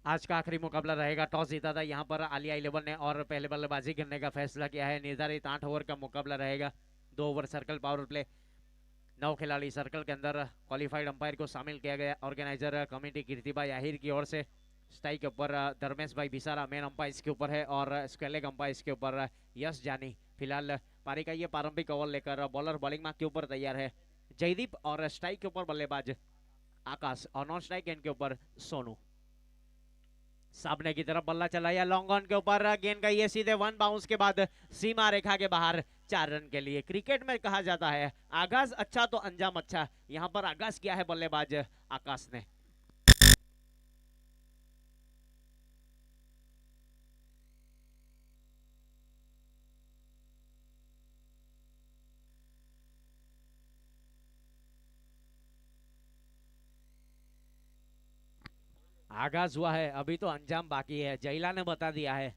आज का आखिरी मुकाबला रहेगा। टॉस जीता था यहाँ पर आलिया 11 ने और पहले बल्लेबाजी करने का फैसला किया है। निर्धारित 8 ओवर का मुकाबला रहेगा। 2 ओवर सर्कल पावर प्ले। 9 खिलाड़ी सर्कल के अंदर। क्वालिफाइड अंपायर को शामिल किया गया। ऑर्गेनाइजर कमेटी कीर्तिभाई आहिर की ओर से। स्ट्राइक के ऊपर धर्मेश भाई बिसारा मेन अंपायर के ऊपर है और स्क्वेलेग अंपायर के ऊपर यश जानी। फिलहाल पारी का ये प्रारंभिक ओवर लेकर बॉलर बॉलिंग मार्क के ऊपर तैयार है जयदीप और स्ट्राइक के ऊपर बल्लेबाज आकाश और नॉन स्ट्राइक एंड के ऊपर सोनू। सामने की तरफ बल्ला चलाया लॉन्ग ऑन के ऊपर गेंद का ये सीधे वन बाउंस के बाद सीमा रेखा के बाहर 4 रन के लिए। क्रिकेट में कहा जाता है आगाज अच्छा तो अंजाम अच्छा। यहां पर आगाज किया है बल्लेबाज आकाश ने। आगाज हुआ है, अभी तो अंजाम बाकी है, जयला ने बता दिया है।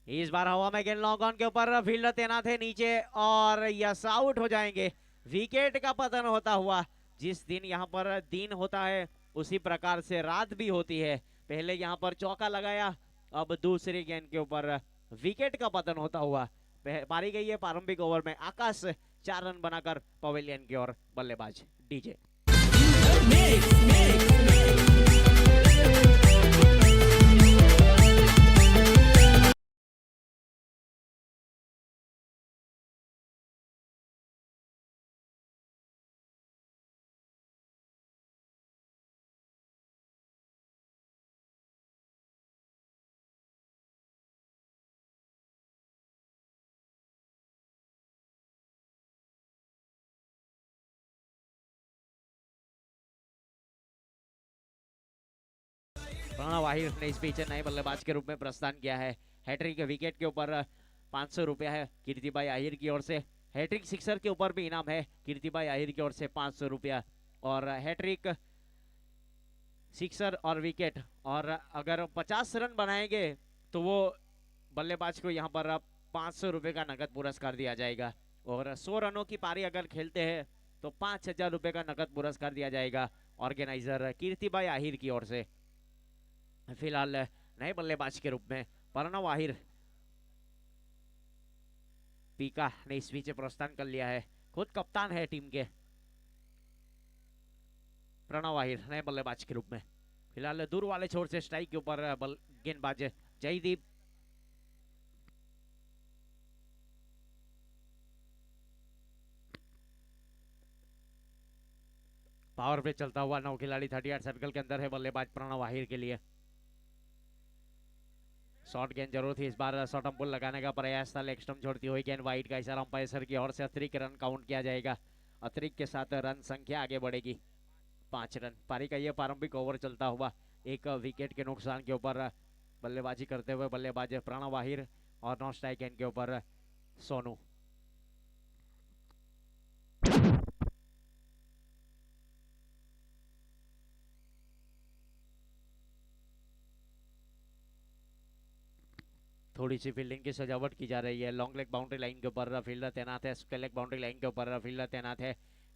इस बार हवा में गेंद लॉन्ग ऑन के ऊपर फील्डर तैनात है नीचे और यस आउट हो जाएंगे। विकेट का पतन होता हुआ। जिस दिन यहाँ पर दिन होता है उसी प्रकार से रात भी होती है। पहले यहाँ पर चौका लगाया, अब दूसरी गेंद के ऊपर विकेट का पतन होता हुआ मारी गई है प्रारंभिक ओवर में। आकाश 4 रन बनाकर पवेलियन की ओर बल्लेबाज डीजे। प्रणव आहिर ने इस बीच नए बल्लेबाज के रूप में प्रस्थान किया है। हैट्रिक विकेट के ऊपर 500 रुपया है कीर्तिभाई आहिर की ओर से। हैट्रिक सिक्सर के ऊपर भी इनाम है कीर्तिभाई आहिर की ओर से 500 रुपया। और हैट्रिक सिक्सर और विकेट और अगर 50 रन बनाएंगे तो वो बल्लेबाज को यहाँ पर 500 रुपये का नगद पुरस्कार दिया जाएगा। और 100 रनों की पारी अगर खेलते हैं तो 5000 रुपये का नगद पुरस्कार दिया जाएगा ऑर्गेनाइजर कीर्तिभाई आहिर की ओर से। फिलहाल नए बल्लेबाज के रूप में प्रणव आहिर पीका ने इस बीच प्रस्थान कर लिया है। खुद कप्तान है टीम के प्रणव आहिर नए बल्लेबाज के रूप में। फिलहाल दूर वाले छोर से स्ट्राइक के ऊपर गेंदबाज जयदीप। पावर पे चलता हुआ 9 खिलाड़ी 38 सर्कल के अंदर है बल्लेबाज प्रणव आहिर के लिए। शॉर्ट गेंद जरूर थी, इस बार शॉर्ट पुल लगाने का प्रयास था। लेग स्टंप छोड़ती हुई गेंद वाइड का इशारा अंपायर सर की ओर से अतिरिक्त रन काउंट किया जाएगा। अतिरिक्त के साथ रन संख्या आगे बढ़ेगी 5 रन। पारी का यह प्रारंभिक ओवर चलता हुआ एक विकेट के नुकसान के ऊपर बल्लेबाजी करते हुए बल्लेबाज प्रणव आहिर और नॉन स्ट्राइक एंड के ऊपर सोनू। थोड़ी सी फील्डिंग की सजावट की जा रही है। लॉन्ग लेग बाउंड्री लाइन के ऊपर फील्डर तैनात है। स्क्वायर लेग बाउंड्री लाइन के ऊपर फील्डर तैनात है।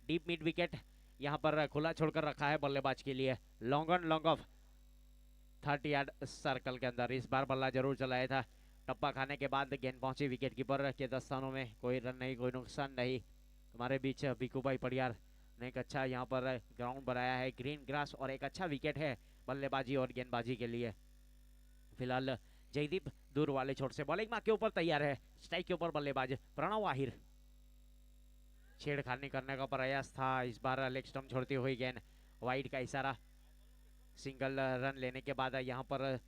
डीप मिड विकेट यहाँ पर खुला छोड़कर रखा है बल्लेबाज के लिए। Long on long off 30 yard circle के अंदर। इस बार बल्ला जरूर चलाया था। टप्पा खाने के बाद गेंद पहुंची विकेट कीपर के दस्तानों में। कोई रन नहीं, कोई नुकसान नहीं। हमारे बीच भिकू भाई पड़ियार ने एक अच्छा यहाँ पर ग्राउंड बनाया है, ग्रीन ग्रास, और एक अच्छा विकेट है बल्लेबाजी और गेंदबाजी के लिए। फिलहाल जयदीप दूर वाले छोर से बॉलिंग मार के ऊपर तैयार है। स्ट्राइक के ऊपर बल्लेबाज प्रणव आहिर। छेड़खानी करने का प्रयास था, इस बार लेग स्टंप छोड़ती हुई गेंद वाइड का इशारा। सिंगल रन लेने के बाद यहाँ पर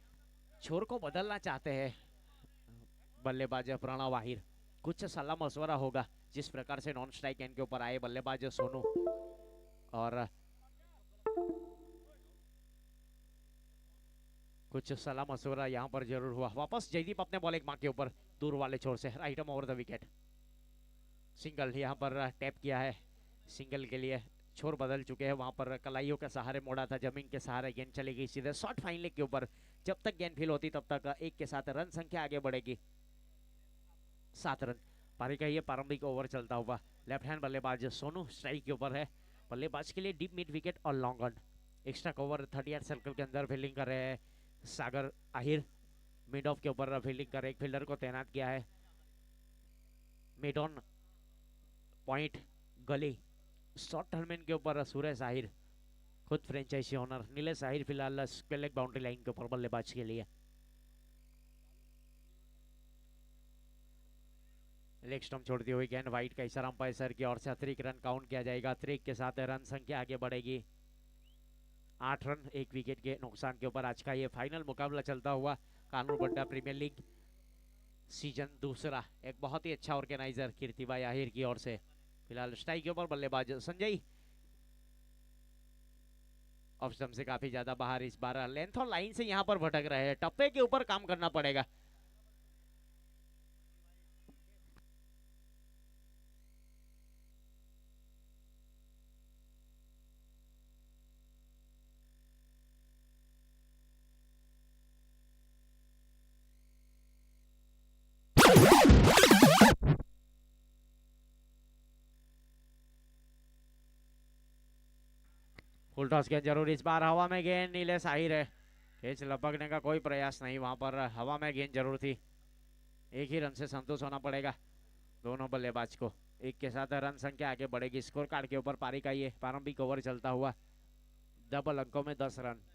छोर को बदलना चाहते हैं बल्लेबाज प्रणव आहिर। कुछ सलाह मशवरा होगा जिस प्रकार से नॉन स्ट्राइक एंड के ऊपर आए बल्लेबाज सोनू, और कुछ सलाह मशवरा यहाँ पर जरूर हुआ। वापस जयदीप अपने बॉलिंग मार्क के ऊपर दूर वाले छोर से right over the wicket. Single यहाँ पर टैप किया है। सिंगल के लिए छोर बदल चुके हैं। वहां पर कलाइयों के सहारे मोड़ा था, जमीन के सहारे गेंद चली गई सीधे शॉर्ट फाइन लेग के ऊपर। जब तक गेंद फील होती तब तक एक के साथ रन संख्या आगे बढ़ेगी 7 रन। पारी का ये प्रारंभिक ओवर चलता हुआ लेफ्ट हैंड बल्लेबाज सोनू स्ट्राइक के ऊपर है। बल्लेबाज के लिए डीप मिड विकेट और long on extra cover 38 circle के अंदर फील्डिंग कर रहे हैं सागर आहिर। मिड ऑफ के ऊपर फील्डिंग कर एक फील्डर को तैनात किया है। मिड ऑन पॉइंट गली शॉर्ट टर्मिन के ऊपर सुरेश आहिर, खुद फ्रेंचाइजी ओनर। नीलेश आहिर फिलहाल स्क्वायर लेग बाउंड्री लाइन के ऊपर बल्लेबाज के लिए। लेग स्टंप छोड़ती हुई गेंद वाइट का इशारा अंपायर सर की ओर से अतिरिक्त रन काउंट किया जाएगा। अतिरिक्त के साथ रन संख्या आगे बढ़ेगी 8 रन 1 विकेट के नुकसान के ऊपर। आज का ये फाइनल मुकाबला चलता हुआ Kanur Badda premier league season दूसरा। एक बहुत ही अच्छा ऑर्गेनाइजर कीर्तिबाई आहिर की ओर से। फिलहाल स्ट्राइक के ऊपर बल्लेबाज संजय ऑफ स्टंप से काफी ज्यादा बाहर। इस बार लेंथ और लाइन से यहाँ पर भटक रहे हैं, टप्पे के ऊपर काम करना पड़ेगा। फुल टॉस गेंद जरूर इस बार हवा में गेंद नीलेश आहिर है। कैच लपकने का कोई प्रयास नहीं, वहां पर हवा में गेंद जरूर थी। एक ही रन से संतोष होना पड़ेगा दोनों बल्लेबाज को। एक के साथ रन संख्या आगे बढ़ेगी। स्कोर कार्ड के ऊपर पारी का ये प्रारंभिक ओवर चलता हुआ डबल अंकों में 10 रन।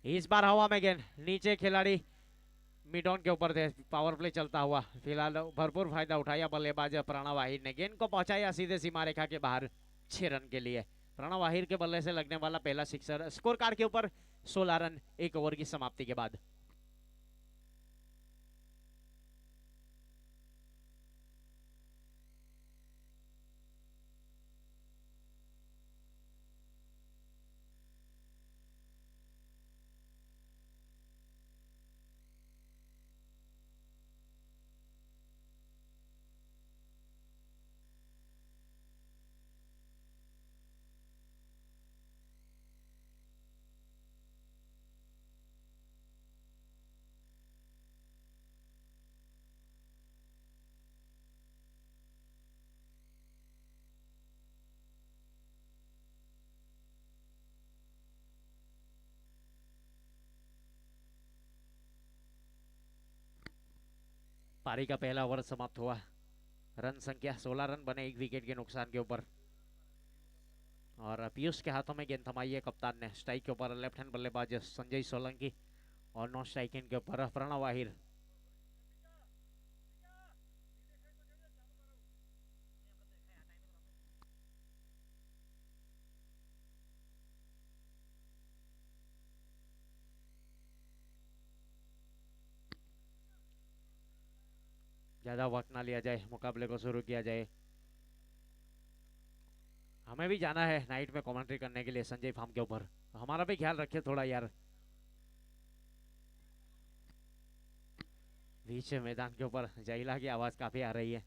इस बार हवा में गेंद नीचे खिलाड़ी मिड ऑन के ऊपर थे। पावर प्ले चलता हुआ फिलहाल भरपूर फायदा उठाया बल्लेबाज प्रणव आहिर ने। गेंद को पहुंचाया सीधे सीमा रेखा के बाहर 6 रन के लिए। प्रणव आहिर के बल्ले से लगने वाला पहला सिक्सर। स्कोर कार्ड के ऊपर 16 रन 1 ओवर की समाप्ति के बाद। पारी का पहला ओवर समाप्त हुआ। रन संख्या 16 रन बने 1 विकेट के नुकसान के ऊपर। और पीयूष के हाथों में गेंद थमाई है कप्तान ने। स्ट्राइक के ऊपर लेफ्ट हैंड बल्लेबाज संजय सोलंकी और नॉन स्ट्राइकिंग के ऊपर प्रणव आहिर। ज्यादा वक्त ना लिया जाए, मुकाबले को शुरू किया जाए। हमें भी जाना है नाइट में कमेंट्री करने के लिए संजय फार्म के ऊपर। हमारा भी ख्याल रखे थोड़ा यार। बीच मैदान के ऊपर जयला की आवाज काफी आ रही है।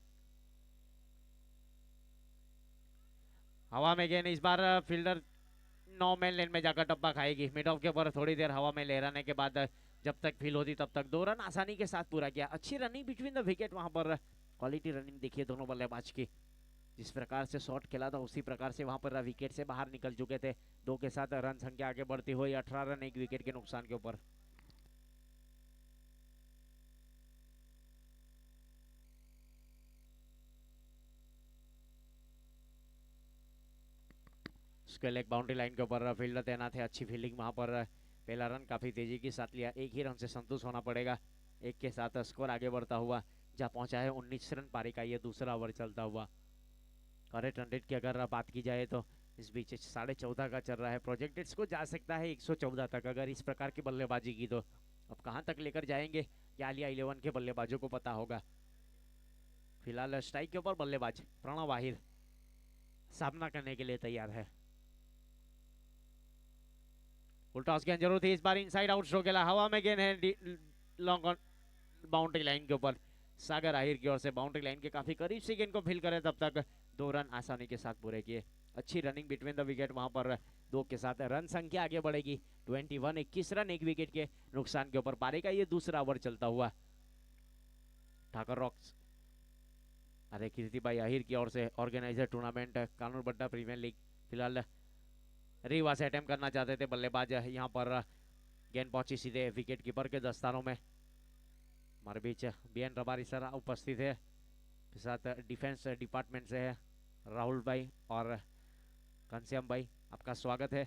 हवा में गेंद इस बार फील्डर 9 मैन लेन में जाकर डब्बा खाएगी। मिड ऑफ के ऊपर थोड़ी देर हवा में लहराने के बाद जब तक फील होती तब तक 2 रन आसानी के साथ पूरा किया। अच्छी रनिंग बिटवीन द विकेट, वहां पर क्वालिटी रनिंग देखिए दोनों बल्लेबाज की। जिस प्रकार से शॉट खेला था उसी प्रकार से वहां पर विकेट से बाहर निकल चुके थे। 2 के साथ रन संख्या आगे बढ़ती हुई 18 रन 1 विकेट के नुकसान के ऊपर। स्क्वायर लेग बाउंड्री लाइन के ऊपर फील्डर तैनात है। अच्छी फील्डिंग वहां पर। पहला रन काफी तेजी के साथ लिया। एक ही रन से संतुष्ट होना पड़ेगा। एक के साथ स्कोर आगे बढ़ता हुआ जहां पहुंचा है 19 रन। पारी का ये दूसरा ओवर चलता हुआ। करेक्ट रन रेट की अगर बात की जाए तो इस बीच 14.5 का चल रहा है। प्रोजेक्टेड को जा सकता है 114 तक अगर इस प्रकार की बल्लेबाजी की तो। अब कहां तक लेकर जाएंगे या आलिया 11 के बल्लेबाजों को पता होगा। फिलहाल स्ट्राइक के ऊपर बल्लेबाज प्रणव आहिर सामना करने के लिए तैयार है। उल्टा गेंद जरूर थी इस बार। इनसाइड आउट स्ट्रोक खेला। हवा में गेंद है लॉन्ग ऑन बाउंड्री लाइन के ऊपर। सागर आहिर की ओर से बाउंड्री लाइन के काफी करीब से गेंद को फील करे तब तक 2 रन आसानी के साथ पूरे किए। अच्छी रनिंग बिटवीन द विकेट वहां पर दो के साथ रन संख्या आगे बढ़ेगी 21 21 रन एक विकेट के नुकसान के ऊपर। पारी का ये दूसरा ओवर चलता हुआ ठाकुर रॉक्स अरे कीर्ति भाई आहिर की ओर से ऑर्गेनाइजर टूर्नामेंट कानून बड्डा प्रीमियर लीग फिलहाल रीवा से अटेम्प्ट करना चाहते थे बल्लेबाज, यहाँ पर गेंद पहुंची सीधे विकेट कीपर के दस्तानों में। हमारे बीच बीएन रबारी सर उपस्थित है, साथ डिफेंस डिपार्टमेंट से है राहुल भाई और घनश्याम भाई, आपका स्वागत है।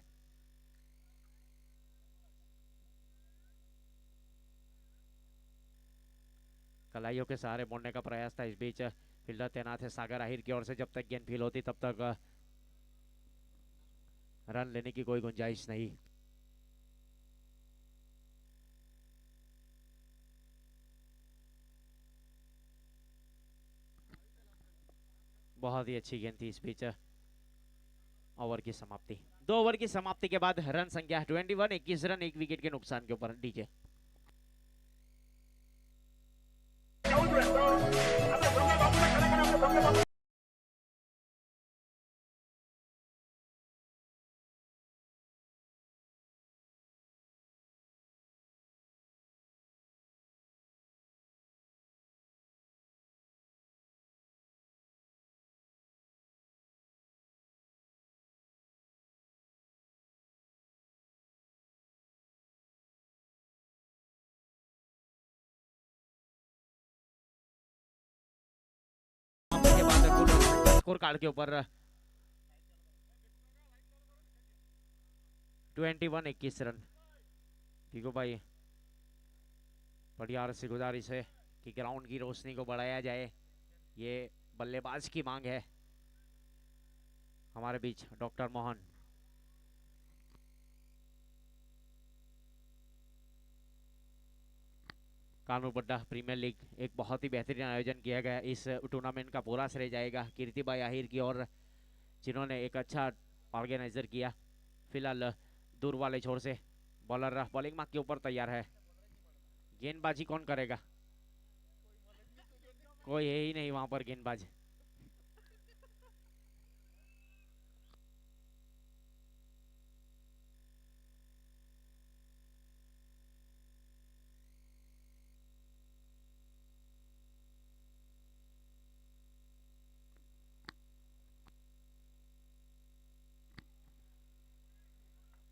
कलाइयों के सहारे मोड़ने का प्रयास था, इस बीच फील्डर तैनात है सागर आहिर की ओर से। जब तक गेंद फील होती तब तक रन लेने की कोई गुंजाइश नहीं। बहुत ही अच्छी गेंद थी। इस बीच ओवर की समाप्ति, 2 ओवर की समाप्ति के बाद रन संख्या 21 21 रन एक विकेट के नुकसान के ऊपर। डीजे स्कोर कार्ड के ऊपर 21 21 रन। ठीक है भाई, बढ़िया से गुजारिश है कि ग्राउंड की रोशनी को बढ़ाया जाए, ये बल्लेबाज की मांग है। हमारे बीच डॉक्टर मोहन। कानून बड्डा प्रीमियर लीग एक बहुत ही बेहतरीन आयोजन किया गया। इस टूर्नामेंट का पूरा श्रेय जाएगा कीर्ति भाई आहिर की ओर, जिन्होंने एक अच्छा ऑर्गेनाइजर किया। फिलहाल दूर वाले छोर से बॉलर बॉलिंग मार्क के ऊपर तैयार है। गेंदबाजी कौन करेगा? कोई है ही नहीं वहां पर गेंदबाज।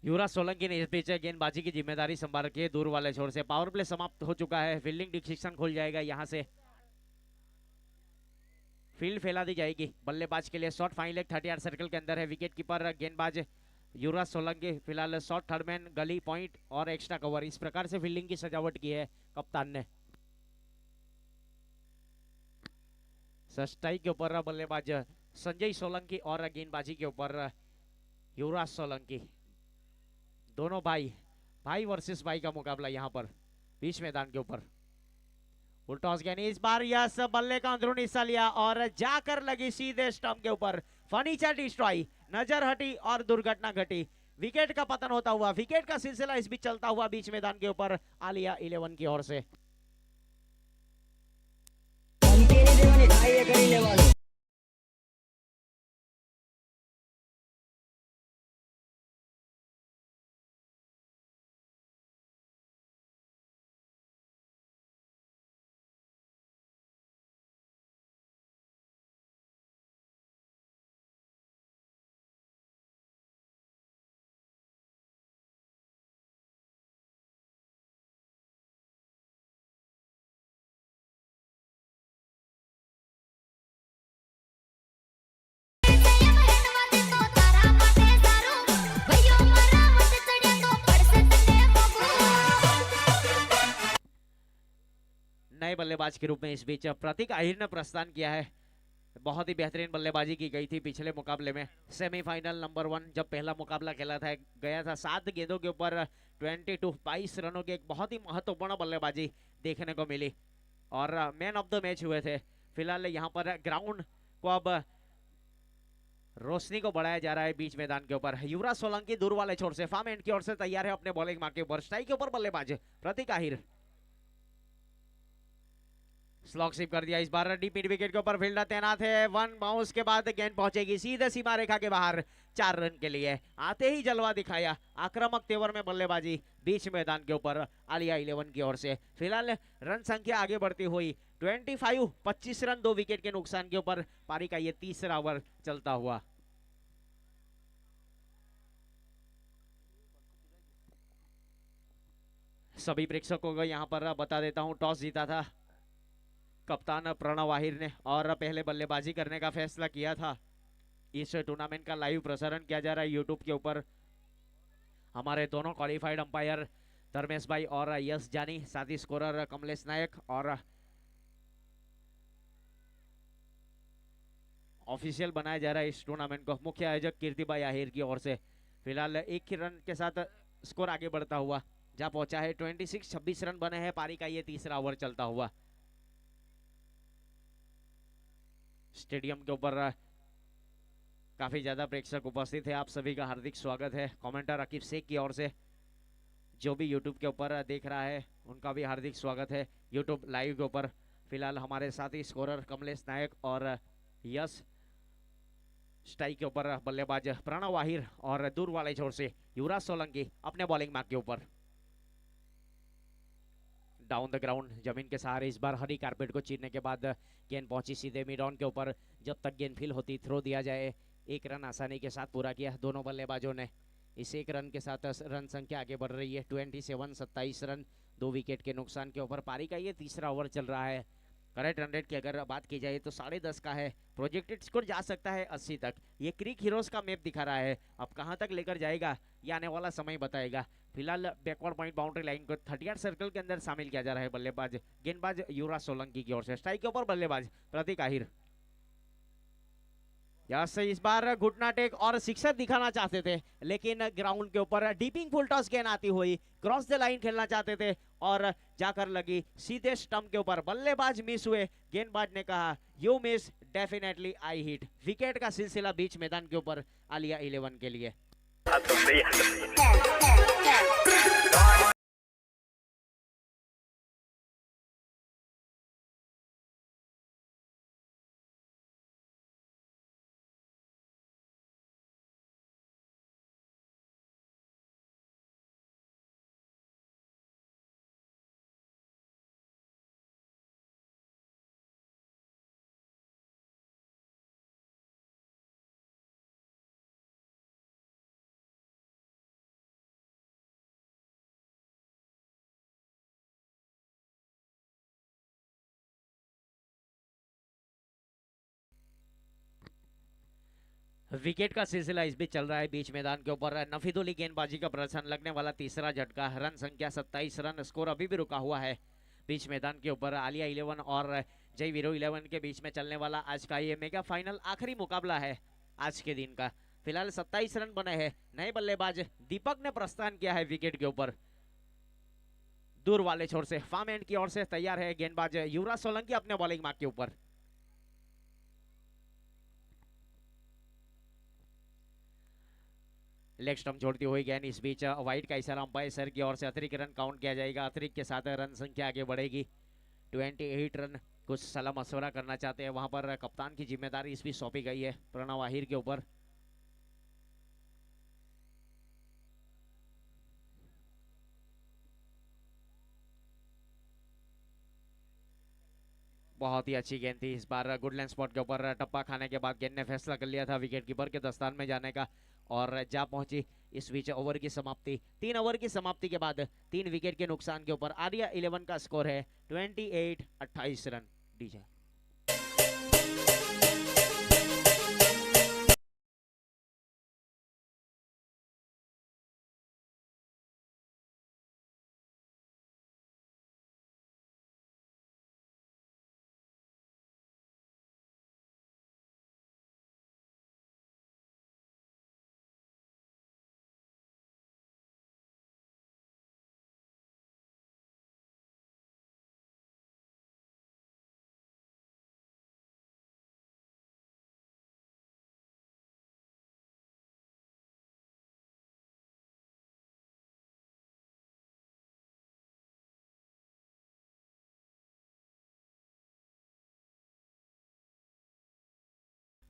युवराज सोलंकी ने इस बीच गेंदबाजी की जिम्मेदारी संभाल के दूर वाले छोर से। पावर प्ले समाप्त हो चुका है, फील्डिंग डिसीजन खुल जाएगा। यहां से फील्ड फैला दी जाएगी बल्लेबाज के लिए। शॉट फाइनल 38 सर्कल के अंदर है। विकेट कीपर गेंदबाज युवराज सोलंकी, फिलहाल शॉट थर्डमैन, गली पॉइंट और एक्स्ट्रा कवर, इस प्रकार से फील्डिंग की सजावट की है कप्तान ने। सस्टाई के ऊपर बल्लेबाज संजय सोलंकी और गेंदबाजी के ऊपर युवराज सोलंकी। दोनों भाई वर्सेस भाई का मुकाबला यहाँ पर बीच मैदान के ऊपर। टॉस गेंद इस बार यस, बल्ले का अंदरूनी हिस्सा लिया और जाकर लगी सीधे स्टंप के ऊपर। फर्नीचर डिस्ट्रॉय, नजर हटी और दुर्घटना घटी। विकेट का पतन होता हुआ, विकेट का सिलसिला इस बीच चलता हुआ बीच मैदान के ऊपर आलिया 11 की ओर से। नए बल्लेबाज के रूप में इस बीच प्रतीक आहिर ने प्रस्थान किया है। बहुत ही बेहतरीन बल्लेबाजी की गई थी पिछले मुकाबले में। सेमीफाइनल नंबर 1 जब पहला मुकाबला खेला था गया था, 7 गेंदों के ऊपर 22 रनों की एक बहुत ही महत्वपूर्ण बल्लेबाजी देखने को मिली और मैन ऑफ द मैच हुए थे। फिलहाल यहाँ पर ग्राउंड को अब रोशनी को बढ़ाया जा रहा है बीच मैदान के ऊपर। युवराज सोलंकी दूर वाले छोर से फार्म एंड की ओर से तैयार है अपने बॉलिंग मार्क के ऊपर। स्ट्राइक के ऊपर बल्लेबाज प्रतीक आहिर। स्लॉक स्वीप कर दिया। इस बार डीप मिड विकेट के ऊपर फील्डर तैनात है। वन बाउंस के बाद गेंद पहुंचेगी सीधे सीमा रेखा के बाहर 4 रन के लिए। आते ही जलवा दिखाया, आक्रामक तेवर में बल्लेबाजी बीच मैदान के ऊपर आलिया 11 की ओर से। फिलहाल रन संख्या आगे बढ़ती हुई 25 रन 2 विकेट के नुकसान के ऊपर पारी का ये तीसरा ओवर चलता हुआ। सभी प्रेक्षकों को यहाँ पर बता देता हूँ, टॉस जीता था कप्तान प्रणव आहिर ने और पहले बल्लेबाजी करने का फैसला किया था। इस टूर्नामेंट का लाइव प्रसारण किया जा रहा है यूट्यूब के ऊपर। हमारे दोनों क्वालिफाइड अंपायर धर्मेश भाई और यश जानी, साथ ही स्कोरर कमलेश नायक और ऑफिशियल बनाया जा रहा है इस टूर्नामेंट को मुख्य आयोजक कीर्तिभाई आहिर की ओर से। फिलहाल एक ही रन के साथ स्कोर आगे बढ़ता हुआ जा पहुंचा है 26 रन बने हैं। पारी का ये तीसरा ओवर चलता हुआ। स्टेडियम के ऊपर काफी ज्यादा प्रेक्षक उपस्थित है, आप सभी का हार्दिक स्वागत है। कमेंटर अकीब शेख की ओर से जो भी यूट्यूब के ऊपर देख रहा है उनका भी हार्दिक स्वागत है यूट्यूब लाइव के ऊपर। फिलहाल हमारे साथ ही स्कोरर कमलेश नायक और यश, स्ट्राइक के ऊपर बल्लेबाज प्रणव आहिर और दूर वाले छोर से युवराज सोलंकी अपने बॉलिंग मार्क के ऊपर। डाउन द ग्राउंड जमीन के सहारे इस बार हरी कारपेट को चीरने के बाद गेंद पहुंची सीधे मिड ऑन के ऊपर। जब तक गेंद फील होती थ्रो दिया जाए। एक रन आसानी के साथ पूरा किया दोनों बल्लेबाजों ने। इस एक रन के साथ रन संख्या आगे बढ़ रही है 27 रन 2 विकेट के नुकसान के ऊपर। पारी का ये तीसरा ओवर चल रहा है। करेक्ट रन रेट की अगर बात की जाए तो 10.5 का है। प्रोजेक्टेड स्कोर जा सकता है 80 तक। ये क्रिक हीरोज का मैप दिखा रहा है, अब कहां तक लेकर जाएगा ये आने वाला समय बताएगा। फिलहाल बैकवर्ड पॉइंट बाउंड्री लाइन को 38 सर्कल के अंदर शामिल किया जा रहा है। बल्लेबाज गेंदबाज युवराज सोलंकी की ओर से। स्ट्राइक के ऊपर बल्लेबाज प्रतीक आहिर। यस, इस बार घुटना टेक और सिक्सर दिखाना चाहते थे, लेकिन ग्राउंड के ऊपर डीपिंग फुल टॉस गेंद आती हुई क्रॉस द लाइन खेलना चाहते थे और जाकर लगी सीधे स्टंप के ऊपर। बल्लेबाज मिस हुए। गेंदबाज ने कहा you miss definitely I hit. Wicket का सिलसिला बीच मैदान के ऊपर आलिया 11 के लिए। विकेट का सिलसिला इस बीच चल रहा है बीच मैदान के ऊपर। नफीदुली गेंदबाजी का प्रदर्शन, लगने वाला तीसरा झटका। रन संख्या 27 रन, स्कोर अभी भी रुका हुआ है बीच मैदान के ऊपर। आलिया 11 और जय वीरो 11 के बीच में चलने वाला आज का ये मेगा फाइनल आखिरी मुकाबला है आज के दिन का। फिलहाल 27 रन बने हैं। नए बल्लेबाज दीपक ने प्रस्थान किया है विकेट के ऊपर। दूर वाले छोर से फार्म एंड की ओर से तैयार है गेंदबाज युवराज सोलंकी अपने बॉलिंग मार्क के ऊपर। लेग स्टंप जोड़ती हुई गेंद इस बीच वाइट का इशारा अंपायर सर की ओर से। अतिरिक्त रन काउंट किया जाएगा। अतिरिक्त के साथ रन संख्या आगे बढ़ेगी 28 रन। कुछ सलाह मशवरा करना चाहते हैं, वहां पर कप्तान की जिम्मेदारी इस बीच सौंपी गई है प्रणव आहिर के ऊपर। बहुत ही अच्छी गेंद थी इस बार। गुडलैंड स्पॉट के ऊपर टप्पा खाने के बाद गेंद ने फैसला कर लिया था विकेट कीपर के दस्तान में जाने का और जा पहुंची इस बीच ओवर की समाप्ति। 3 ओवर की समाप्ति के बाद 3 विकेट के नुकसान के ऊपर आलिया 11 का स्कोर है 28 रन। डीजे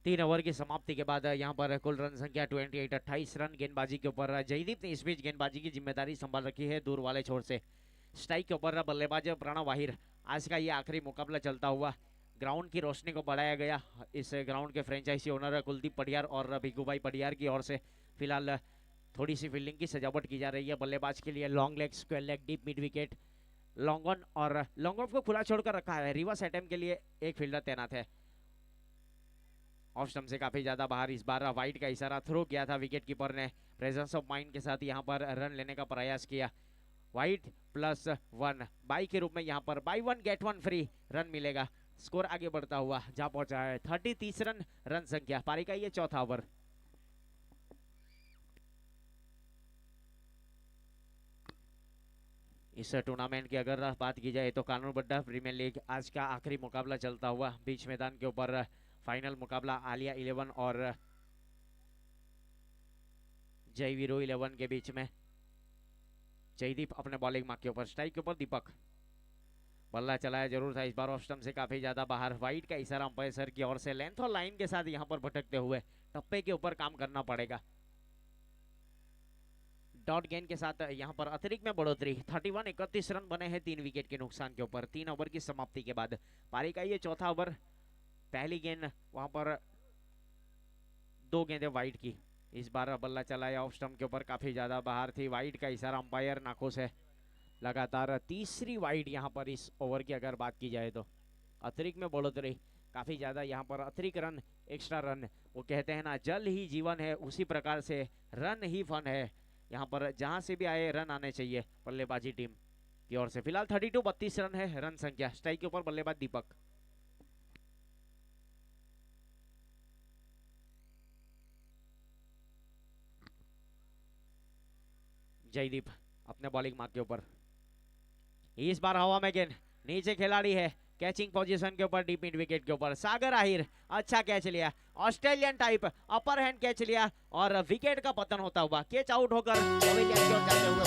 3 ओवर की समाप्ति के बाद यहाँ पर कुल रन संख्या 28 रन गेंदबाजी के ऊपर जयदीप ने इस बीच गेंदबाजी की जिम्मेदारी संभाल रखी है दूर वाले छोर से। स्ट्राइक के ऊपर बल्लेबाज प्रणव आहिर। आज का ये आखिरी मुकाबला चलता हुआ ग्राउंड की रोशनी को बढ़ाया गया। इस ग्राउंड के फ्रेंचाइजी ओनर कुलदीप पडियार और भिगूभाई पडियार की ओर से फिलहाल थोड़ी सी फील्डिंग की सजावट की जा रही है। बल्लेबाज के लिए long leg, square leg, deep mid wicket, long on और लॉन्ग ऑफ को खुला छोड़कर रखा है। रिवर्स अटेम्प्ट के लिए एक फील्डर तैनात है। ऑफ स्टंप से काफी ज्यादा बाहर, इस बार वाइड का इशारा थ्रो किया था विकेट कीपर ने। प्रेजेंस ऑफ माइंड के साथ यहाँ पर रन लेने का प्रयास किया। वाइड +1 बाई के रूप में यहाँ पर बाई 1 गेट 1 फ्री रन मिलेगा। स्कोर आगे बढ़ता हुआ जा पहुंचा है 33 रन संख्या। पारी का ये चौथा ओवर। इस टूर्नामेंट की अगर बात की जाए तो कानून बड्डा प्रीमियर लीग आज का आखिरी मुकाबला चलता हुआ बीच मैदान के ऊपर फाइनल मुकाबला आलिया 11 और जय वीरो 11 के बीच में। जयदीप अपने बॉलिंग मार्क के ऊपर, स्ट्राइक के ऊपर दीपक। बल्ला चलाया जरूर था, इस बार ऑफ स्टंप से काफी ज्यादा बाहर। वाइड का इशारा अंपायर सर की ओर से। लेंथ और लाइन के साथ यहाँ पर भटकते हुए टप्पे के ऊपर काम करना पड़ेगा। डॉट गेंद के साथ यहाँ पर अतिरिक्त में बढ़ोतरी। 31 रन बने हैं 3 विकेट के नुकसान के ऊपर 3 ओवर की समाप्ति के बाद। पारी का ये चौथा ओवर। पहली गेंद वहां पर 2 गेंदें वाइड की। इस बार बल्ला चलाया ऑफ स्टंप के ऊपर, काफी ज्यादा बाहर थी। वाइड का इशारा अंपायर नाखुश है। लगातार तीसरी वाइड यहाँ पर इस ओवर की अगर बात की जाए तो। अतिरिक्त में बढ़ोतरी, काफी ज्यादा यहाँ पर अतिरिक्त रन, एक्स्ट्रा रन। वो कहते हैं ना, जल ही जीवन है, उसी प्रकार से रन ही फन है। यहाँ पर जहां से भी आए रन आने चाहिए बल्लेबाजी टीम की ओर से। फिलहाल 32 रन है रन संख्या। स्ट्राइक के ऊपर बल्लेबाज दीपक। जयदीप अपने बॉलिंग मार्क के ऊपर। इस बार हवा में गेंद, नीचे खिलाड़ी है कैचिंग पोजीशन के ऊपर, डीप मिड विकेट के ऊपर। सागर आहिर अच्छा कैच लिया, Australian type upper hand catch लिया और विकेट का पतन होता हुआ कैच आउट होकर जाते हुए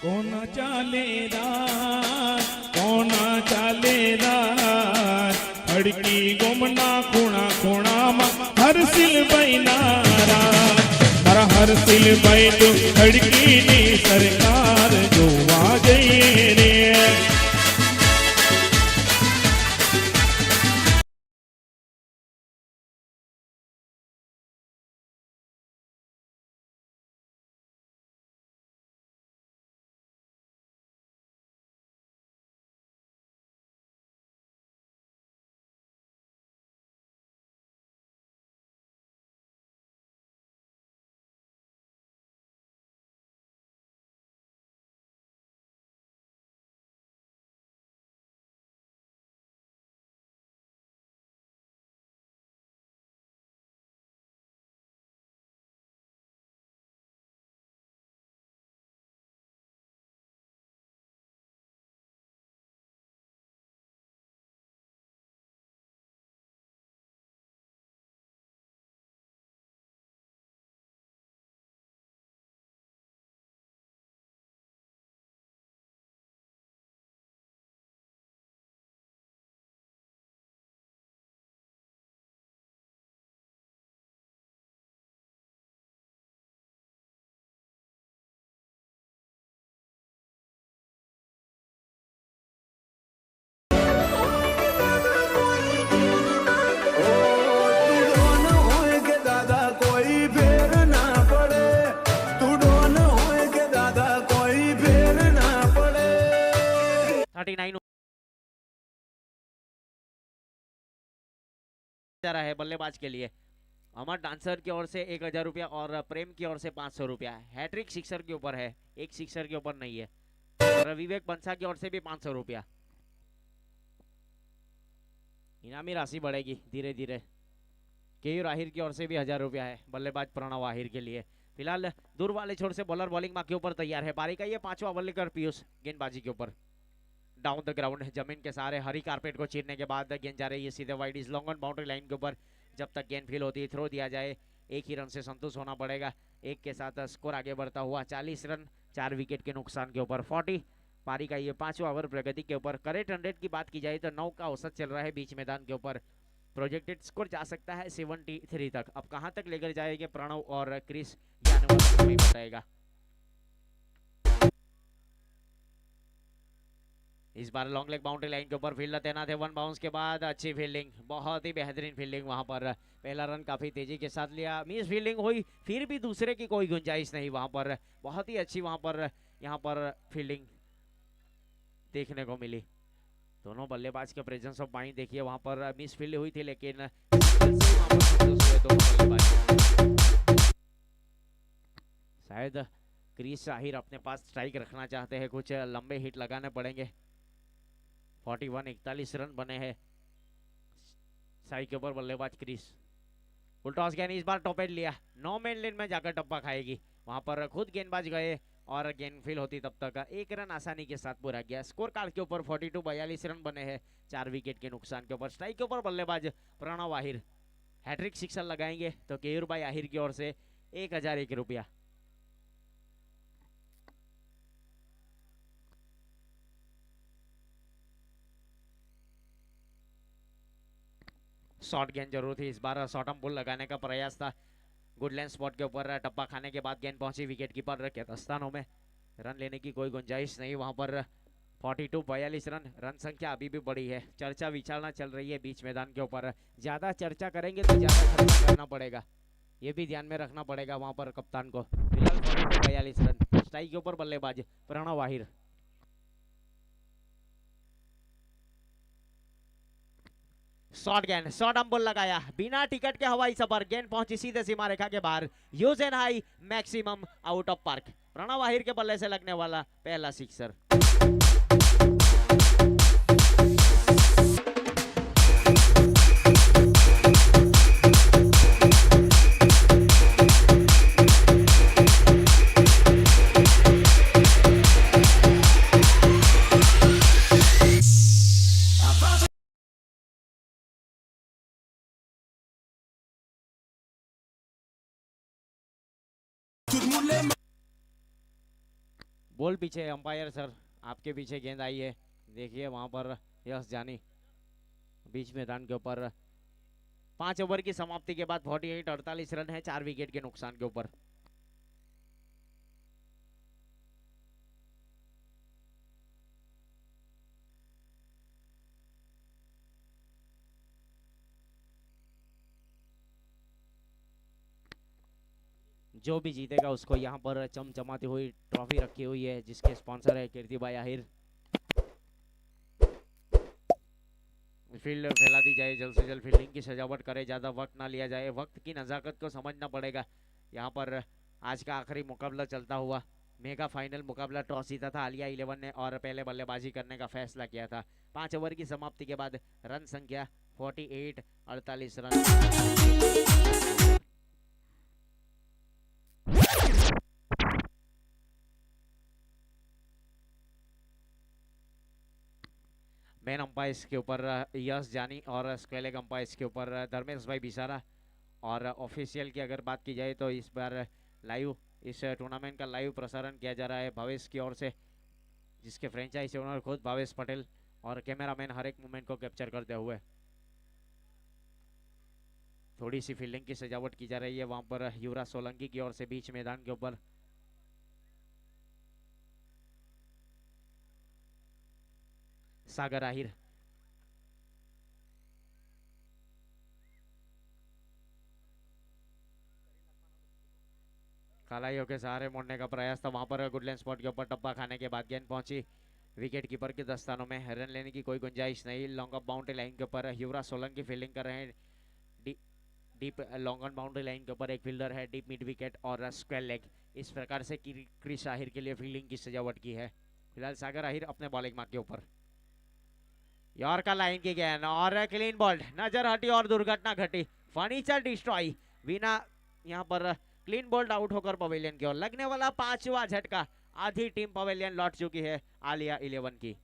कोना चाले रात कोना चाले रात अड़की गोमना खूणा खूणा हर सिल बैनारा हर सिल बैठो अड़की नी सरकार जोवा जइए रे जा रहा है बल्लेबाज के लिए। अमर डांसर की ओर से 1000 रुपया और प्रेम की ओर से 500 रुपया। हैट्रिक सिक्सर के ऊपर है, एक सिक्सर के ऊपर नहीं है। और विवेक बंसा की ओर से भी 500 रुपया। इनामी राशि बढ़ेगी धीरे धीरे। केयूर आहिर की ओर से भी 1000 रुपया है बल्लेबाज प्रणव आहिर के लिए। फिलहाल दूर वाले छोर से बॉलर बॉलिंग मार्क के ऊपर तैयार है। पारी का ये 5वां ओवर लेकर पीयूष गेंदबाजी के ऊपर। डाउन द ग्राउंड जमीन के सहारे हरी कारपेट को चीरने के बाद गेंद जा रही है सीधे wide is long on boundary line के ऊपर। जब तक गेंद फील होती है थ्रो दिया जाए, एक ही रन से संतुष्ट होना पड़ेगा। एक के साथ स्कोर आगे बढ़ता हुआ 40 रन 4 विकेट के नुकसान के ऊपर 40। पारी का ये 5वां ओवर प्रगति के ऊपर। करेक्ट 100 की बात की जाए तो 9 का औसत चल रहा है बीच मैदान के ऊपर। प्रोजेक्टेड स्कोर जा सकता है 73 तक। अब कहां तक लेकर जाएंगे प्रणव और क्रिस नहीं बताएगा। इस बार लॉन्ग लेग बाउंड्री लाइन के ऊपर फील्डर तैनात है। वन बाउंस के बाद अच्छी फील्डिंग, बहुत ही बेहतरीन फील्डिंग वहां पर। पहला रन काफी तेजी के साथ लिया, मिस फील्डिंग हुई, फिर भी दूसरे की कोई गुंजाइश नहीं वहां पर। बहुत ही अच्छी वहां पर यहाँ पर फील्डिंग देखने को मिली। दोनों बल्लेबाज के प्रेजेंस ऑफ माइंड देखिए, वहां पर मिस फील्ड हुई थी लेकिन शायद क्रिस शाहिर अपने पास स्ट्राइक रखना चाहते हैं, कुछ लंबे हिट लगाने पड़ेंगे। 41 रन बने हैं साई के ऊपर बल्लेबाज क्रिस। फुलटॉस गेंद इस बार टॉपेड लिया, 9 मैन लेन में जाकर टप्पा खाएगी। वहां पर खुद गेंदबाज गए और गेंद फील होती तब तक 1 रन आसानी के साथ पूरा गया। स्कोर कार्ड के ऊपर 42 रन बने हैं 4 विकेट के नुकसान के ऊपर। स्ट्राइक के ऊपर बल्लेबाज प्रणव आहिर हैट्रिक सिक्सर लगाएंगे तो केयूर भाई आहिर की ओर से 1001 रुपया। शॉर्ट गेंद जरूर थी इस बार, शॉर्टम बुल लगाने का प्रयास था। गुडलैंड स्पॉट के ऊपर टप्पा खाने के बाद गेंद पहुंची विकेट कीपर के दस्तानों में। रन लेने की कोई गुंजाइश नहीं वहां पर। 42 रन संख्या अभी भी बड़ी है। चर्चा विचारना चल रही है बीच मैदान के ऊपर। ज्यादा चर्चा करेंगे तो ज्यादा खर्चा करना पड़ेगा, ये भी ध्यान में रखना पड़ेगा वहां पर कप्तान को। फिलहाल 42 रन। स्ट्राइक के ऊपर बल्लेबाज प्रणव आहिर। शॉर्ट गेंद, शॉर्ट अंबुल लगाया, बिना टिकट के हवाई सफर, गेंद पहुंची सीधे सीमा रेखा के बाहर। Huge and high maximum out of park. Pranav Ahir के बल्ले से लगने वाला पहला सिक्सर। बॉल पीछे, अंपायर सर आपके पीछे गेंद आई है, देखिए वहां पर यश जानी बीच मैदान के ऊपर। 5 ओवर की समाप्ति के बाद 48 रन है 4 विकेट के नुकसान के ऊपर। जो भी जीतेगा उसको यहाँ पर चमचमाती हुई ट्रॉफी रखी हुई है, जिसके स्पॉन्सर है कीर्ति भाई आहिर। फील्ड फैला दी जाए, जल्द से जल्द फील्डिंग की सजावट करे, ज़्यादा वक्त ना लिया जाए, वक्त की नज़ाकत को समझना पड़ेगा। यहाँ पर आज का आखिरी मुकाबला चलता हुआ मेगा फाइनल मुकाबला टॉस जीता था आलिया 11 ने और पहले बल्लेबाजी करने का फैसला किया था। 5 ओवर की समाप्ति के बाद रन संख्या 48 रन। मैन अंपायर्स के ऊपर यश जानी और स्क्वेलेग अंपायर्स के ऊपर धर्मेश भाई बिसारा। और ऑफिशियल की अगर बात की जाए तो इस बार लाइव इस टूर्नामेंट का लाइव प्रसारण किया जा रहा है भावेश की ओर से, जिसके फ्रेंचाइजी ओनर खुद भावेश पटेल और कैमरामैन हर एक मूवमेंट को कैप्चर करते हुए। थोड़ी सी फील्डिंग की सजावट की जा रही है वहां पर युवराज सोलंकी की ओर से बीच मैदान के ऊपर। सागर आहिर कालाइयों के सहारे मोड़ने का प्रयास था वहां पर, गुडलैंड स्पॉट के ऊपर टप्पा खाने के बाद गेंद पहुंची विकेट कीपर के दस्तानों में, रन लेने की कोई गुंजाइश नहीं। लॉन्ग ऑफ बाउंड्री लाइन के ऊपर युवराज सोलंकी फील्डिंग कर रहे हैं। Deep long on boundary line के ऊपर एक फील्डर है, डीप मिड विकेट और स्क्वायर लेग। इस प्रकार से क्रिस आहिर के लिए फील्डिंग की सजावट की है। फिलहाल सागर आहिर अपने बॉलिंग मार्क के ऊपर। यॉर्कर लाइन की गेंद और क्लीन बॉल्ड, नजर हटी और दुर्घटना घटी, फर्नीचर डिस्ट्रॉय। बिना यहाँ पर क्लीन बोल्ड आउट होकर पवेलियन की ओर लगने वाला 5वां झटका। आधी टीम पवेलियन लौट चुकी है आलिया 11 की।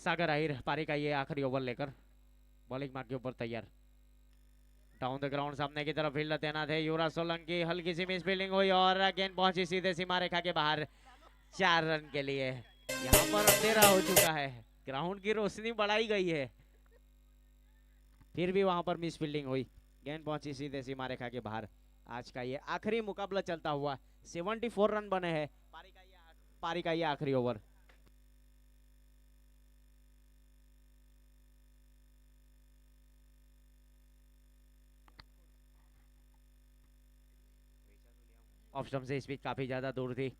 सागर आहिर पारी का ये आखिरी ओवर लेकर बॉलिंग मार्ग के ऊपर तैयार। डाउन द ग्राउंड सामने की तरफ फील्डर तैनात है युवराज सोलंकी, हल्की सी मिस फील्डिंग हुई और गेंद पहुंची सीधे सीमा रेखा के बाहर 4 रन के लिए। यहाँ पर अंधेरा हो चुका है, ग्राउंड की रोशनी बढ़ाई गई है, फिर भी वहां पर मिस फील्डिंग हुई, गेंद पहुंची सीधे सीमा रेखा के बाहर। आज का ये आखिरी मुकाबला चलता हुआ 74 रन बने हैं पारी का ये आखिरी ओवर। ऑफ स्टंप से स्पीड काफी ज्यादा दूर थी।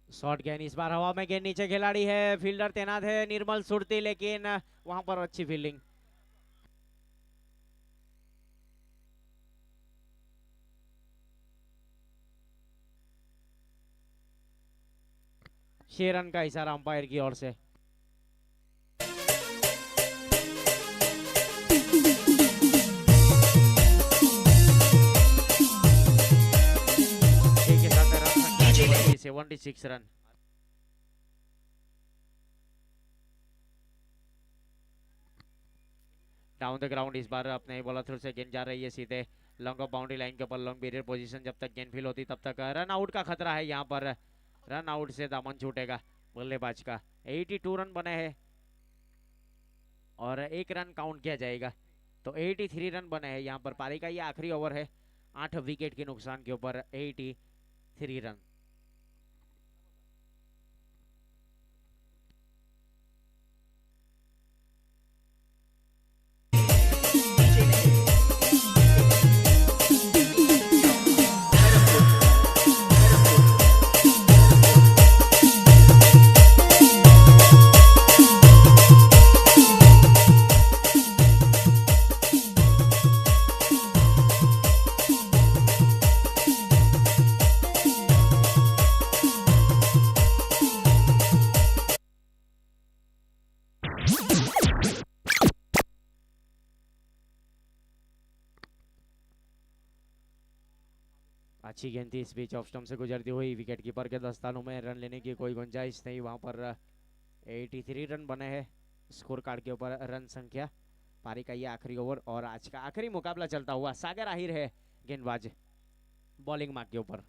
शॉट गेंद इस बार हवा में, गेंद नीचे, खिलाड़ी है, फील्डर तैनात है निर्मल सुरती, लेकिन वहां पर अच्छी फील्डिंग। शेरन का इशारा अंपायर की ओर से। एक के साथ रन संख्या 76 रन। डाउन द ग्राउंड इस बार अपने बॉलर थ्रू से गेंद जा रही है सीधे लॉन्ग ऑफ बाउंड्री लाइन के ऊपर, लॉन्ग बैरियर पोजीशन, जब तक गेंद फील होती तब तक रन आउट का खतरा है। यहाँ पर रन आउट से दामन छूटेगा बल्लेबाज का। 82 रन बने हैं और 1 रन काउंट किया जाएगा, तो 83 रन बने हैं। यहाँ पर पारी का ये आखिरी ओवर है, 8 विकेट के नुकसान के ऊपर 83 रन। अच्छी गेंद थी, इस बीच ऑफ स्टंप से गुजरती हुई विकेट कीपर के दस्तानों में, रन लेने की कोई गुंजाइश नहीं। वहां पर 83 रन बने हैं स्कोर कार्ड के ऊपर रन संख्या। पारी का ये आखिरी ओवर और आज का आखिरी मुकाबला चलता हुआ। सागर आहिर है गेंदबाज बॉलिंग मार्क के ऊपर।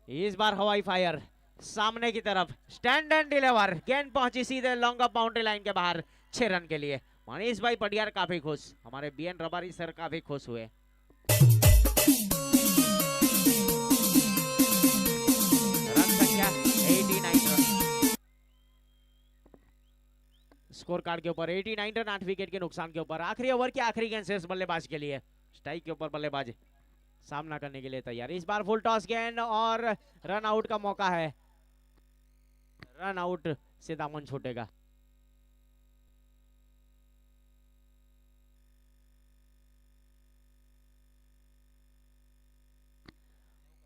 इस बार हवाई फायर सामने की तरफ, स्टैंड एंड डिलीवर, गेंद पहुंची सीधे लॉन्ग ऑफ बाउंड्री लाइन के बाहर 6 रन के लिए। मनीष भाई पटियार काफी खुश, हमारे बीएन रबारी सर काफी खुश हुए। रन संख्या 89 रन स्कोर कार्ड के ऊपर, 89 रन 8 विकेट के नुकसान के ऊपर। आखिरी ओवर की आखिरी गेंद शेष बल्लेबाज के लिए, स्ट्राइक के ऊपर बल्लेबाज सामना करने के लिए तैयार। इस बार फुल टॉस गेंद और रन आउट का मौका है, रन आउट से दामन छूटेगा।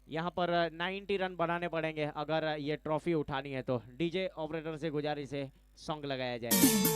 यहाँ पर 90 रन बनाने पड़ेंगे अगर ये ट्रॉफी उठानी है तो। डीजे ऑपरेटर से गुजारिश है सॉन्ग लगाया जाए।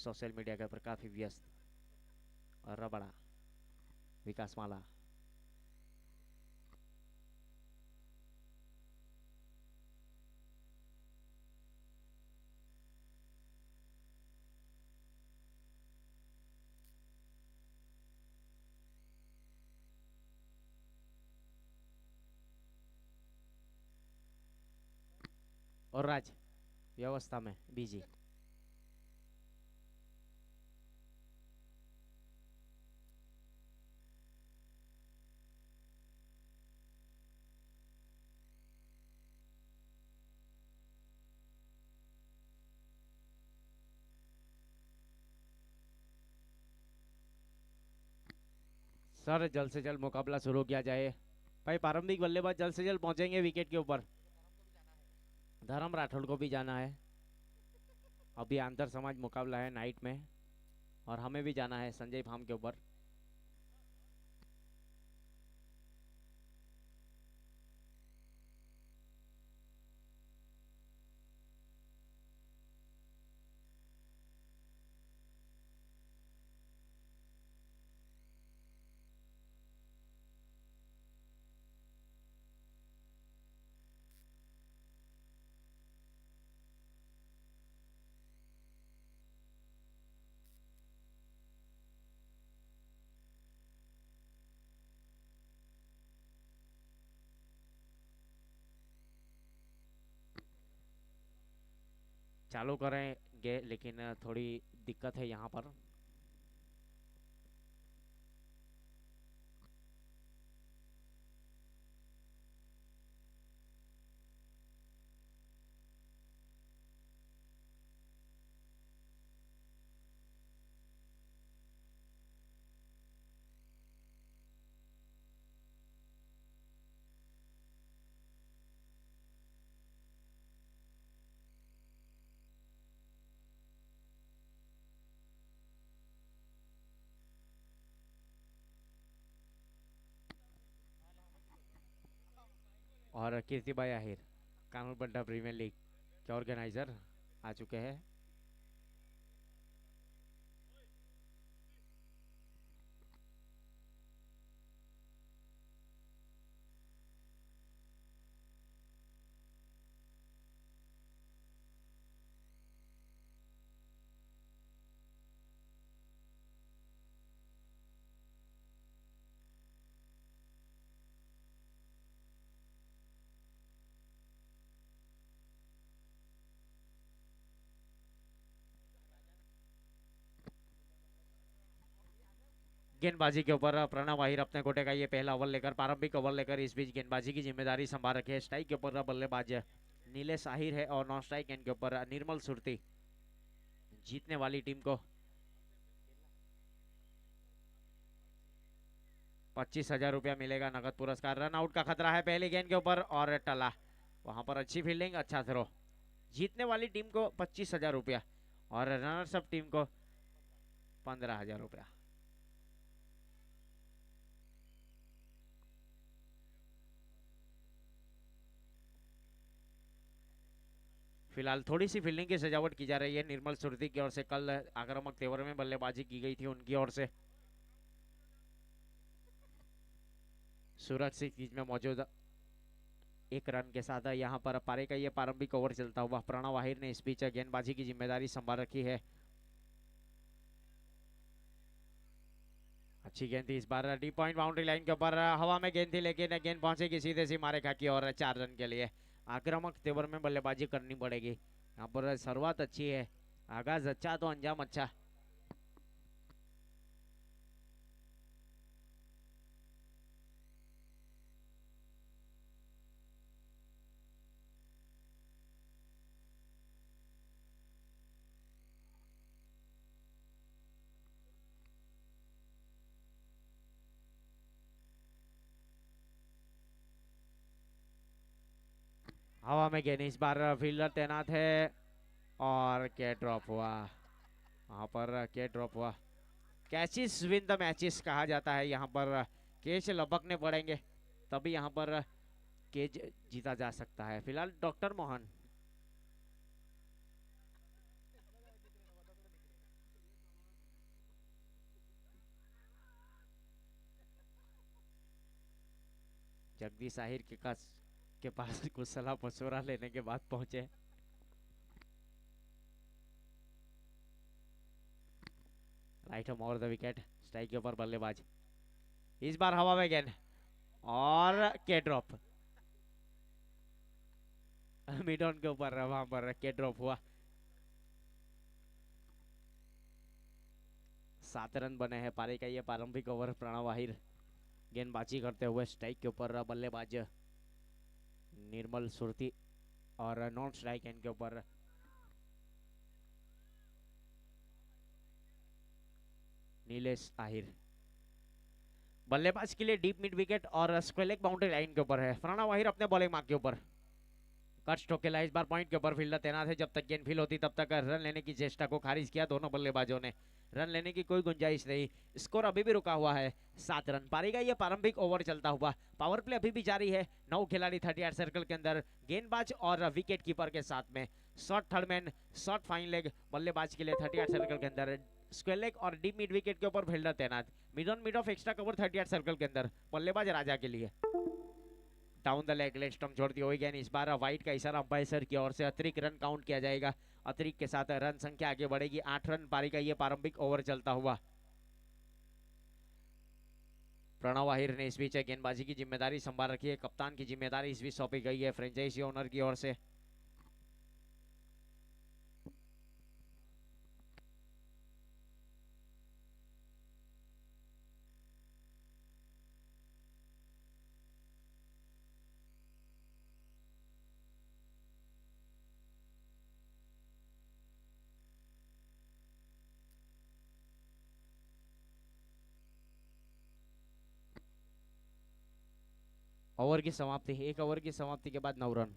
सोशल मीडिया के ऊपर काफी व्यस्त। और रबड़ा विकास माला, और राज व्यवस्था में बिजी। सर जल्द से जल्द मुकाबला शुरू किया जाए। भाई प्रारंभिक बल्लेबाज जल्द से जल्द पहुंचेंगे विकेट के ऊपर। धर्म राठौड़ को भी जाना है। अभी अंतर समाज मुकाबला है नाइट में, और हमें भी जाना है संजय फार्म के ऊपर। चालू करेंगे लेकिन थोड़ी दिक्कत है यहाँ पर। और कीर्तिबाई आहिर कानून बंडा प्रीमियर लीग के ऑर्गेनाइजर आ चुके हैं। गेंदबाजी के ऊपर प्रणव आहिर अपने कोटे का ये पहला ओवर लेकर, प्रारंभिक ओवर लेकर इस बीच गेंदबाजी की जिम्मेदारी संभाल रखी है। स्ट्राइक के ऊपर बल्लेबाज नीलेश आहिर है और नॉन स्ट्राइक एंड के ऊपर निर्मल सुरती। जीतने वाली टीम को 25,000 रुपया मिलेगा नगद पुरस्कार। रन आउट का खतरा है पहली गेंद के ऊपर और टला। वहां पर अच्छी फील्डिंग, अच्छा थ्रो। जीतने वाली टीम को 25,000 रुपया और रनर्स अप टीम को 15,000 रुपया। फिलहाल थोड़ी सी फील्डिंग की सजावट की जा रही है निर्मल सुरती की ओर से। कल आक्रामक तेवर में बल्लेबाजी की गई थी उनकी ओर से। सूरज सिंह बीच में मौजूद एक रन के साथ यहाँ पर पारे का ये प्रारंभिक ओवर चलता हुआ। प्रणव आहिर ने इस बीच गेंदबाजी की जिम्मेदारी संभाल रखी है। अच्छी गेंद थी इस बार डी पॉइंट बाउंड्री लाइन के ऊपर हवा में गेंद थी, लेकिन गेंद पहुंचेगी सीधे सी मारे खा की और 4 रन के लिए। आक्रामक तेवर में बल्लेबाजी करनी पड़ेगी। यहाँ पर शुरुआत अच्छी है, आगाज अच्छा तो अंजाम अच्छा। हवा में गेंद इस बार फील्डर तैनात है और कैच ड्रॉप हुआ। वहां पर कैच ड्रॉप हुआ। कैचेस विन द मैचेस कहा जाता है। यहाँ पर कैच लपकने पड़ेंगे तभी यहाँ पर कैच जीता जा सकता है। फिलहाल डॉक्टर मोहन जगदीश आहिर के पास कुछ सलाह मशवरा लेने के बाद पहुंचे। राइट हम ओवर द विकेट, स्ट्राइक के ऊपर बल्लेबाज, इस बार हवा में गेंद और के ड्रॉप, मिड ऑन के ऊपर वहां पर के ड्रॉप हुआ। 7 रन बने हैं पारी का ये प्रारंभिक ओवर। प्रणव आहिर गेंदबाजी करते हुए, स्ट्राइक के ऊपर बल्लेबाज निर्मल सुरती और नॉन स्ट्राइक एंड के ऊपर नीलेश आहिर। बल्लेबाज के लिए डीप मिड विकेट और स्क्वायर लेग बाउंड्री लाइन के ऊपर है। प्रणव आहिर अपने बॉलिंग मार्क के ऊपर, कट स्ट्रोक के लिए इस बार पॉइंट के ऊपर फील्डर तैनात है। जब तक गेंद फील होती तब तक रन लेने की चेष्टा को खारिज किया दोनों बल्लेबाजों ने। रन लेने की कोई गुंजाइश नहीं, स्कोर अभी भी रुका हुआ है 7 रन। पारी का ये प्रारंभिक ओवर चलता हुआ, पावर प्ले अभी भी जारी है। 9 खिलाड़ी 38 सर्कल के अंदर, गेंदबाज और विकेट कीपर के साथ में। Shot third man, shot fine leg बल्लेबाज के लिए 38 सर्कल के अंदर, स्क्वायर लेग और डीप मिड विकेट के ऊपर फील्डर तैनात। Mid on mid of extra cover 38 circle के अंदर, बल्लेबाज राजा के लिए। Down the leg leg stump छोड़ती हुई गेंद, इस बार वाइड का इशारा अंपायर की ओर से अतिरिक्त रन काउंट किया जाएगा। अतिरिक्त के साथ रन संख्या आगे बढ़ेगी 8 रन। पारी का ये प्रारंभिक ओवर चलता हुआ, प्रणव आहिर ने इस बीच गेंदबाजी की जिम्मेदारी संभाल रखी है। कप्तान की जिम्मेदारी इस बीच सौंपी गई है फ्रेंचाइजी ओनर की ओर से। ओवर की समाप्ति, 1 ओवर की समाप्ति के बाद 9 रन।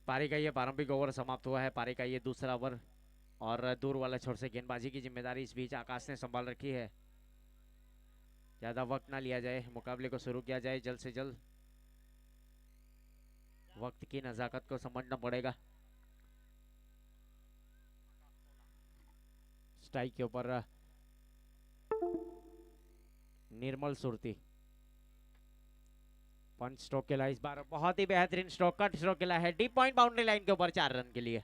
पारी का ये प्रारंभिक ओवर समाप्त हुआ है। पारी का ये दूसरा ओवर और दूर वाले छोर से गेंदबाजी की जिम्मेदारी इस बीच आकाश ने संभाल रखी है। ज्यादा वक्त ना लिया जाए, मुकाबले को शुरू किया जाए जल्द से जल्द। वक्त की नजाकत को समझना पड़ेगा। स्ट्राइक के ऊपर निर्मल सुरती, पंच स्ट्रोक के लिए इस बार बहुत ही बेहतरीन स्ट्रोक, कट स्ट्रोक के लिए है डीप पॉइंट बाउंड्री लाइन के ऊपर 4 रन के लिए।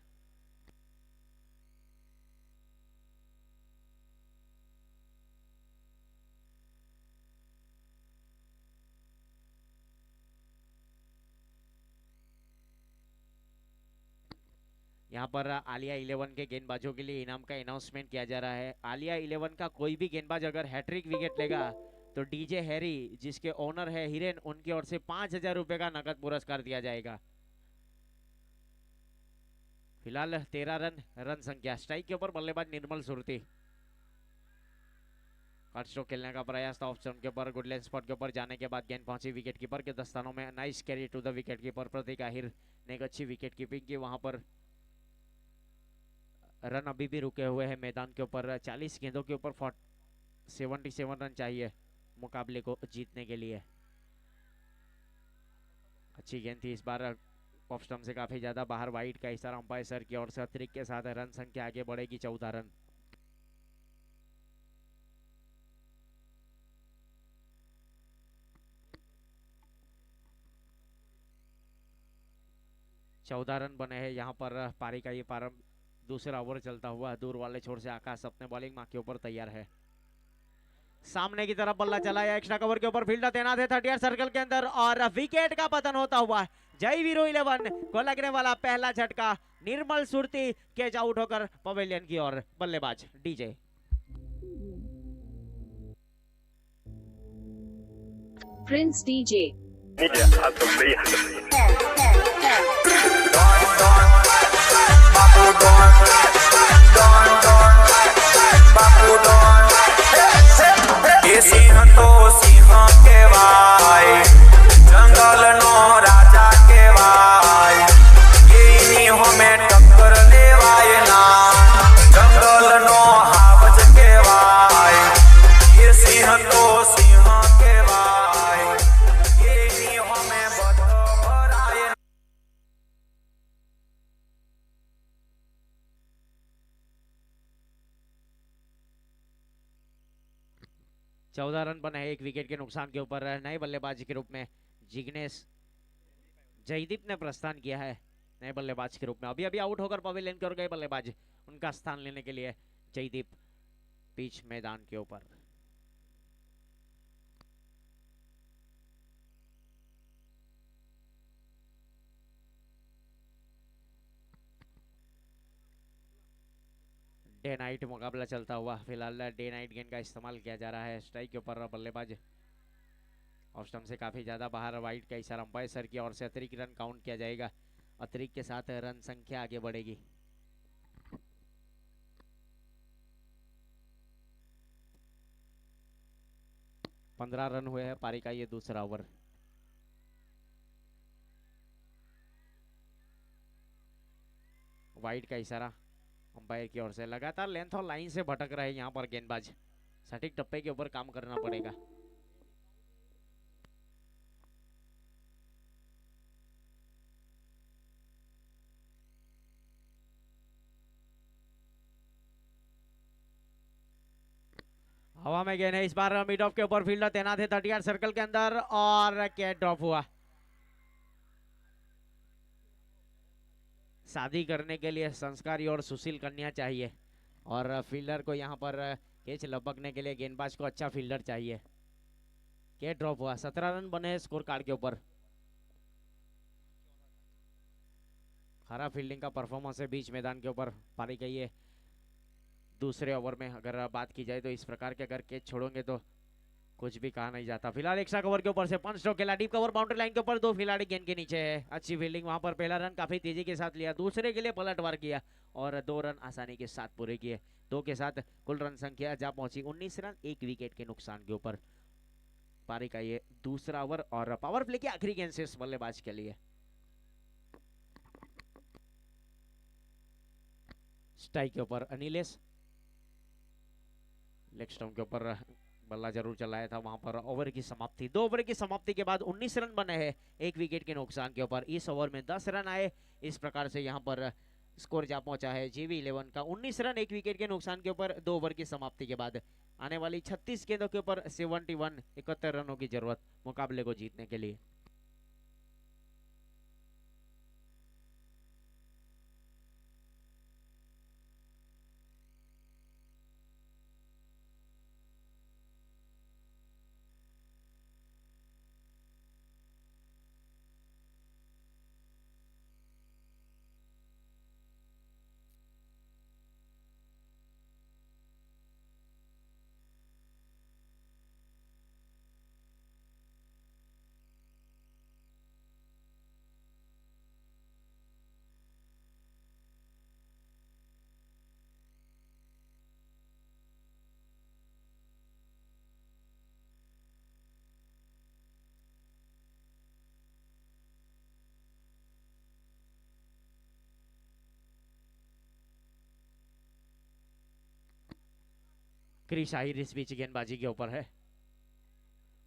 यहाँ पर आलिया 11 के गेंदबाजों के लिए इनाम का अनाउंसमेंट किया जा रहा है। आलिया 11 का कोई भी गेंदबाज अगर हैट्रिक विकेट लेगा तो डीजे हैरी जिसके ओनर है हिरेन, उनकी ओर से 5000 रुपए का नकद पुरस्कार दिया जाएगा। फिलहाल 13 रन रन संख्या। स्ट्राइक के ऊपर बल्लेबाज निर्मल सुरती, कट स्ट्रोक खेलने का प्रयास था, ऑप्शन के ऊपर गुड लेंथ स्पॉट के ऊपर जाने के बाद गेंद पहुंची विकेट कीपर के दस्तानों में। Nice carry to the wicket keeper Pratik Ahir ने एक अच्छी विकेट कीपिंग की। वहां पर रन अभी भी रुके हुए हैं मैदान के ऊपर। 40 गेंदों के ऊपर 77 रन चाहिए मुकाबले को जीतने के लिए। अच्छी गेंद थी इस बार, ऑफ स्टंप से काफी ज्यादा बाहर, वाइड का इशारा अंपायर की ओर से। अतिरिक्त के साथ रन संख्या आगे बढ़ेगी 14 रन। चौदह रन बने हैं यहाँ पर। पारी का ये प्रारंभ दूसरा ओवर चलता हुआ, दूर वाले छोर से आकाश अपने बॉलिंग मार्क के ऊपर तैयार है। सामने की तरफ बल्ला चलाया, एक्स्ट्रा कवर के ऊपर फील्डर तैनात है 38 सर्कल के अंदर और विकेट का पतन होता हुआ जय वीरो 11 को लगने वाला पहला झटका। निर्मल सुरती कैच आउट होकर पवेलियन की ओर। बल्लेबाज DJ. Prince DJ. Don, 14 run बने हैं एक विकेट के नुकसान के ऊपर। नए बल्लेबाज के रूप में जिग्नेश जयदीप ने प्रस्थान किया है नए बल्लेबाज के रूप में। अभी अभी आउट होकर पवेलियन की ओर गए बल्लेबाज, उनका स्थान लेने के लिए जयदीप पिच मैदान के ऊपर। डे नाइट मुकाबला चलता हुआ फिलहाल डे नाइट गेंद का इस्तेमाल किया जा रहा है। स्ट्राइक के ऊपर बल्लेबाज ऑफ स्टंप से काफी ज्यादा बाहर, वाइड का इशारा अंपायर सर की ओर से अतिरिक्त रन काउंट किया जाएगा। अतिरिक्त के साथ रन संख्या आगे बढ़ेगी। पंद्रह रन हुए हैं पारी का ये दूसरा ओवर। वाइड का इशारा अंपायर की ओर से। लगातार लेंथ और लाइन से भटक रहे यहाँ पर गेंदबाज, सटीक टप्पे के ऊपर काम करना पड़ेगा। हवा में गेंद है इस बार मिड ऑफ के ऊपर, फील्डर तैनात है 38 सर्कल के अंदर और कैच ड्रॉप हुआ। शादी करने के लिए संस्कारी और सुशील कन्या चाहिए और फील्डर को यहाँ पर कैच लपकने के लिए गेंदबाज को अच्छा फील्डर चाहिए। कैच ड्रॉप हुआ। 17 रन बने स्कोर कार्ड के ऊपर। खराब फील्डिंग का परफॉर्मेंस है बीच मैदान के ऊपर पारी गई है दूसरे ओवर में। अगर बात की जाए तो इस प्रकार के अगर कैच छोड़ोगे तो कुछ भी कहा नहीं जाता। फिलहाल एक्स्ट्रा कवर के ऊपर से पंच स्ट्रोक खेला, डीप कवर बाउंड्री लाइन के ऊपर, दो खिलाड़ी गेंद के नीचे है। अच्छी फील्डिंग वहां पर, पहला रन काफी तेजी के साथ लिया, दूसरे के लिए पलटवार किया और 2 रन आसानी के साथ पूरे किए। 2 के साथ कुल रन संख्या जा पहुंची 19 रन एक विकेट के नुकसान के ऊपर। पारी का ये दूसरा ओवर और पावर प्ले की आखिरी गेंद शेष बल्लेबाज के लिए। स्ट्राइक के ऊपर अनिलेश, लेग स्टंप के ऊपर बल्ला जरूर चलाया था वहां पर। ओवर की समाप्ति, 2 ओवर की समाप्ति के बाद 19 रन बने हैं एक विकेट के नुकसान के ऊपर। इस ओवर में 10 रन आए, इस प्रकार से यहां पर स्कोर जा पहुंचा है JV 11 का 19 रन एक विकेट के नुकसान के ऊपर 2 ओवर की समाप्ति के बाद। आने वाली 36 गेंदों के ऊपर 71 रनों की जरूरत मुकाबले को जीतने के लिए। क्रिस आहिर इस बीच गेंदबाजी के ऊपर है।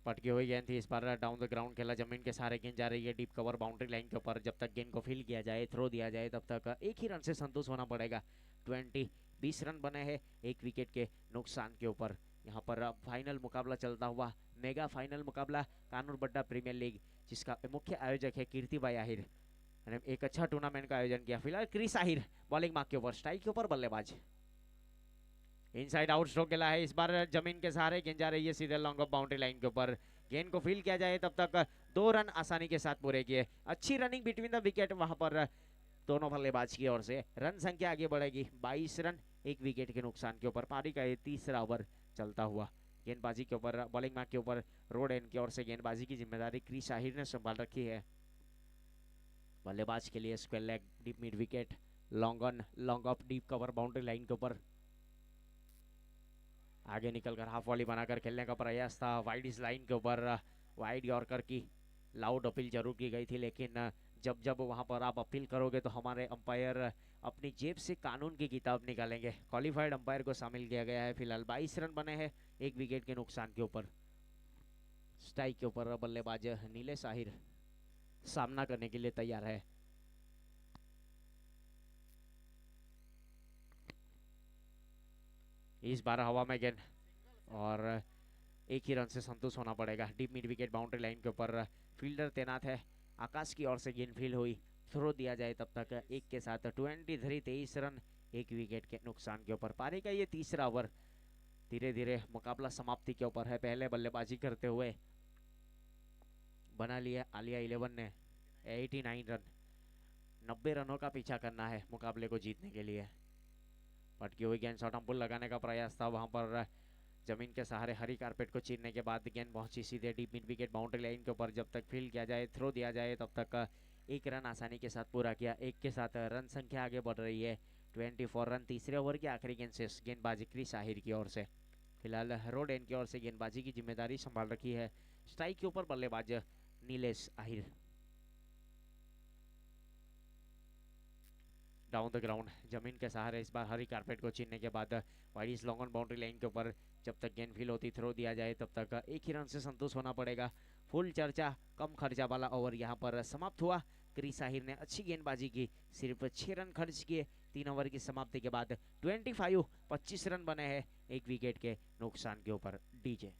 पटकी हुई गेंद थी, इस बार डाउन द ग्राउंड खेला, जमीन के सहारे गेंद जा रही है डीप कवर बाउंड्री लाइन के ऊपर। जब तक गेंद को फील किया जाए, थ्रो दिया जाए, तब तक एक ही रन से संतुष्ट होना पड़ेगा। 20 रन बने हैं एक विकेट के नुकसान के ऊपर। यहाँ पर फाइनल मुकाबला चलता हुआ, मेगा फाइनल मुकाबला कानूर बड्डा प्रीमियर लीग, जिसका मुख्य आयोजक है कीर्तिबाई आहिर। एक अच्छा टूर्नामेंट का आयोजन किया। फिलहाल क्रिस आहिर बॉलिंग मार्क के ऊपर, स्ट्राइक के ऊपर बल्लेबाज। इनसाइड आउट स्ट्रोक खेला है, इस बार जमीन के सहारे गेंद जा रही है सीधे लॉन्ग ऑफ बाउंड्री लाइन के ऊपर। गेंद को फील किया जाए तब तक 2 रन आसानी के साथ पूरे किए। अच्छी रनिंग बिटवीन द विकेट वहां पर दोनों बल्लेबाज की ओर से। रन संख्या आगे बढ़ेगी 22 रन एक विकेट के नुकसान के ऊपर। पारी का ये तीसरा ओवर चलता हुआ। गेंदबाजी के ऊपर, बॉलिंग मार्क के ऊपर रोड एंड की ओर से गेंदबाजी की जिम्मेदारी क्रिस आहिर ने संभाल रखी है। बल्लेबाज के लिए square leg, deep mid wicket, long on, long off, deep cover boundary line के ऊपर। आगे निकलकर हाफ वॉली बनाकर खेलने का प्रयास था। वाइड इस लाइन के ऊपर वाइड यॉर्कर की लाउड अपील जरूर की गई थी, लेकिन जब जब वहां पर आप अपील करोगे तो हमारे अंपायर अपनी जेब से कानून की किताब निकालेंगे। क्वालिफाइड अंपायर को शामिल किया गया है। फिलहाल 22 रन बने हैं एक विकेट के नुकसान के ऊपर। स्ट्राइक के ऊपर बल्लेबाज नीलेश आहिर सामना करने के लिए तैयार है। इस बार हवा में गेंद और एक ही रन से संतुष्ट होना पड़ेगा। Deep mid wicket boundary line के ऊपर फील्डर तैनात है। आकाश की ओर से गेंद फील्ड हुई, थ्रो दिया जाए तब तक एक के साथ 23 रन, एक विकेट के नुकसान के ऊपर। पारी का ये तीसरा ओवर। धीरे धीरे मुकाबला समाप्ति के ऊपर है। पहले बल्लेबाजी करते हुए बना लिया आलिया 11 ने 89 रन। 90 रनों का पीछा करना है मुकाबले को जीतने के लिए। पटकी हुई गेंद शॉर्ट पुल लगाने का प्रयास था, वहां पर जमीन के सहारे हरी कारपेट को चीरने के बाद गेंद पहुंची सीधे deep mid wicket boundary line के ऊपर। जब तक फील्ड किया जाए, थ्रो दिया जाए, तब तक एक रन आसानी के साथ पूरा किया। एक के साथ रन संख्या आगे बढ़ रही है 24 रन। तीसरे ओवर की आखिरी गेंद से गेंदबाजी क्रिस आहिर की ओर से। फिलहाल रोड एंड की ओर से गेंदबाजी की जिम्मेदारी संभाल रखी है। स्ट्राइक के ऊपर बल्लेबाज Nilesh Ahir. Down the ground जमीन के सहारे इस बार हरी कारपेट को छीनने के बाद wide is long on boundary line के ऊपर। जब तक गेंद फील होती, थ्रो दिया जाए, तब तक एक ही रन से संतुष्ट होना पड़ेगा। फुल चर्चा कम खर्चा वाला ओवर यहाँ पर समाप्त हुआ। क्रिस आहिर ने अच्छी गेंदबाजी की, सिर्फ 6 रन खर्च किए। 3 ओवर की समाप्ति के बाद 25 रन बने हैं एक विकेट के नुकसान के ऊपर। डीजे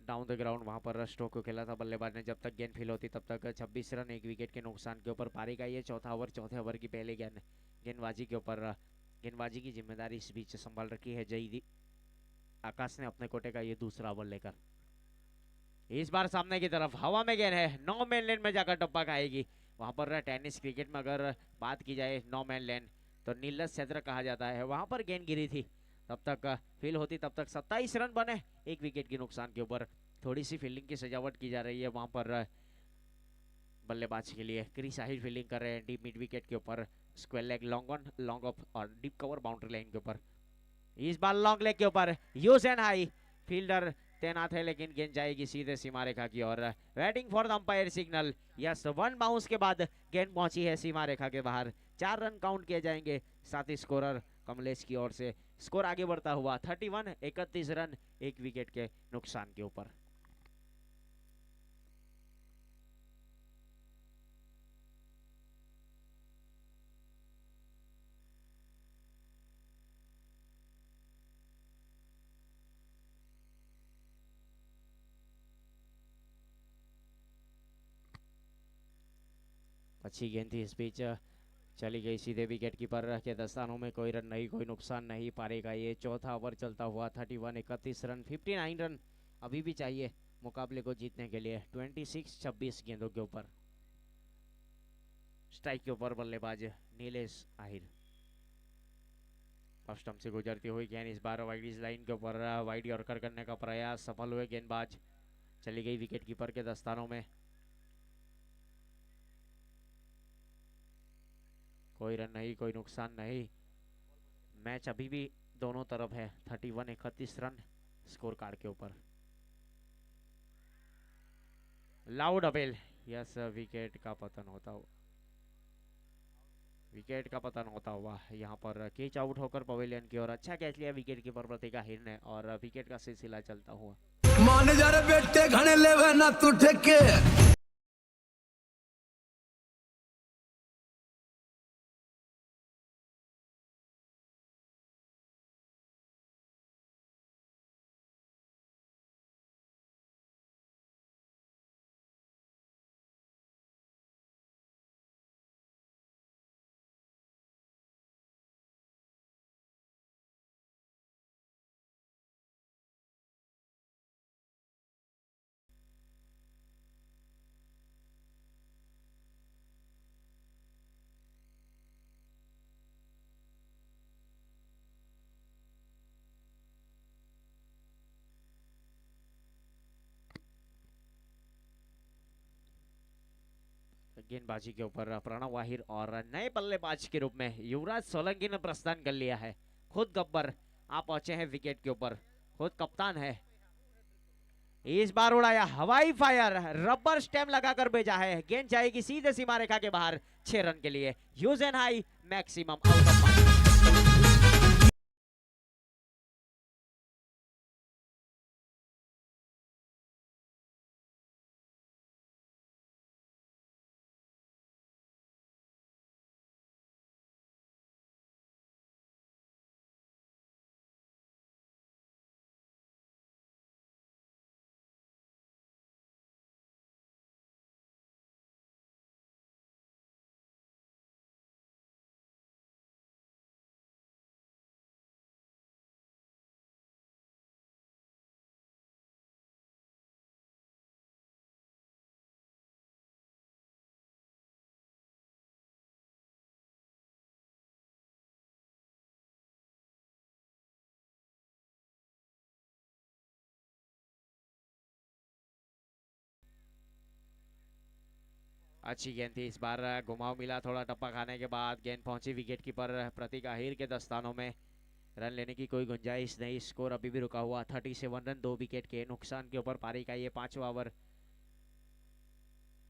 डाउन द ग्राउंड वहां पर स्ट्रोक को खेला था बल्लेबाज ने। जब तक गेंद फील होती तब तक 26 रन, एक विकेट के नुकसान के ऊपर। पारी का ये चौथा ओवर। चौथे ओवर की पहली गेंद गेंदबाजी के ऊपर। गेंदबाजी की जिम्मेदारी इस बीच संभाल रखी है जयदीप आकाश ने अपने कोटे का ये दूसरा ओवर लेकर। इस बार सामने की तरफ हवा में गेंद है, 9 मैन लेन में जाकर टप्पा खाएगी। वहां पर टेनिस क्रिकेट में अगर बात की जाए 9 मैन लेन तो नीलज क्षेत्र कहा जाता है। वहां पर गेंद गिरी थी, तब तक फील होती तब तक 27 रन बने एक विकेट के नुकसान के ऊपर। थोड़ी सी फील्डिंग की सजावट की जा रही है वहां पर बल्लेबाज के लिए। क्रिस आहिर फील्डिंग कर रहे हैं डीप मिड विकेट के ऊपर। Square leg, long on, long off और डीप कवर बाउंड्री लाइन के ऊपर। इस बार लॉन्ग लेग के ऊपर यूज एंड हाई फील्डर तैनात है, लेकिन गेंद जाएगी सीधे सीमा रेखा की ओर। Waiting for the umpire signal. Yes, 1 bounce के बाद गेंद पहुंची है सीमा रेखा के बाहर। 4 रन काउंट किए जाएंगे। साथ ही स्कोरर कमलेश की ओर से स्कोर आगे बढ़ता हुआ 31 रन, एक विकेट के नुकसान के ऊपर। अच्छी गेंद थी, इस बीच चली गई सीधे विकेट कीपर के दस्तानों में। कोई रन नहीं, कोई नुकसान नहीं। पारेगा ये चौथा ओवर चलता हुआ 31 रन, 59 रन अभी भी चाहिए मुकाबले को जीतने के लिए। 26 गेंदों के ऊपर। स्ट्राइक के ऊपर बल्लेबाज नीलेश आहिर। फर्स्ट स्टंप से गुजरती हुई गेंद इस बार वाइड लाइन के ऊपर वाइड यॉर्कर करने का प्रयास सफल हुए गेंदबाज। चली गई विकेट कीपर के दस्तानों में। कोई रन नहीं, कोई नुकसान नहीं। मैच अभी भी दोनों तरफ है। 31 रन स्कोर कार्ड के ऊपर। Loud appeal. यस, विकेट का पतन होता हुआ, विकेट का पतन होता हुआ यहाँ पर कैच आउट होकर पवेलियन की ओर। अच्छा कैच लिया विकेट कीपर प्रतीक आहिर ने और विकेट का सिलसिला चलता हुआ। मान जा रे बेटे घने लेवे ना तू ठेके। गेंदबाजी के ऊपर प्रणव वाहिर और नए बल्लेबाज के रूप में युवराज सोलंकी ने प्रस्थान कर लिया है। खुद गब्बर आप पहुंचे हैं विकेट के ऊपर, खुद कप्तान है। इस बार उड़ाया हवाई फायर, रबर स्टैम्प लगाकर भेजा है। गेंद जाएगी सीधे सीमा रेखा के बाहर 6 रन के लिए। Use and high maximum out of bounds. अच्छी गेंद थी इस बार, घुमाव मिला थोड़ा टप्पा खाने के बाद। गेंद पहुंची विकेट कीपर प्रतीक आहिर के दस्तानों में। रन लेने की कोई गुंजाइश नहीं, स्कोर अभी भी रुका हुआ 37 रन 2 विकेट के नुकसान के ऊपर। पारी का ये 5वां ओवर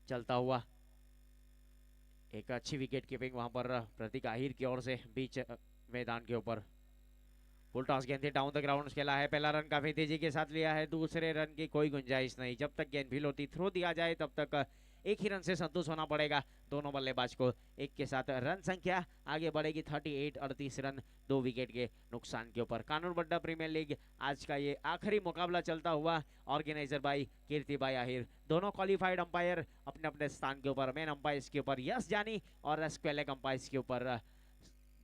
चलता हुआ। एक अच्छी विकेट कीपिंग वहां पर प्रतीक आहिर की ओर से बीच मैदान के ऊपर। फुल टॉस गेंद थी, डाउन द ग्राउंड खेला है। पहला रन काफी तेजी के साथ लिया है, दूसरे रन की कोई गुंजाइश नहीं। जब तक गेंद फील होती थ्रो दिया जाए तब तक एक ही रन से संतुष्ट होना पड़ेगा दोनों बल्लेबाज को। एक के साथ रन संख्या आगे बढ़ेगी 38 रन 2 विकेट के नुकसान के ऊपर। कानून बड्डा प्रीमियर लीग आज का ये आखिरी मुकाबला चलता हुआ। ऑर्गेनाइजर भाई कीर्ति भाई आहिर, दोनों क्वालिफाइड अंपायर अपने अपने स्थान के ऊपर। मेन अंपायर के ऊपर यश जानी और स्क्वेलेक अंपायर के ऊपर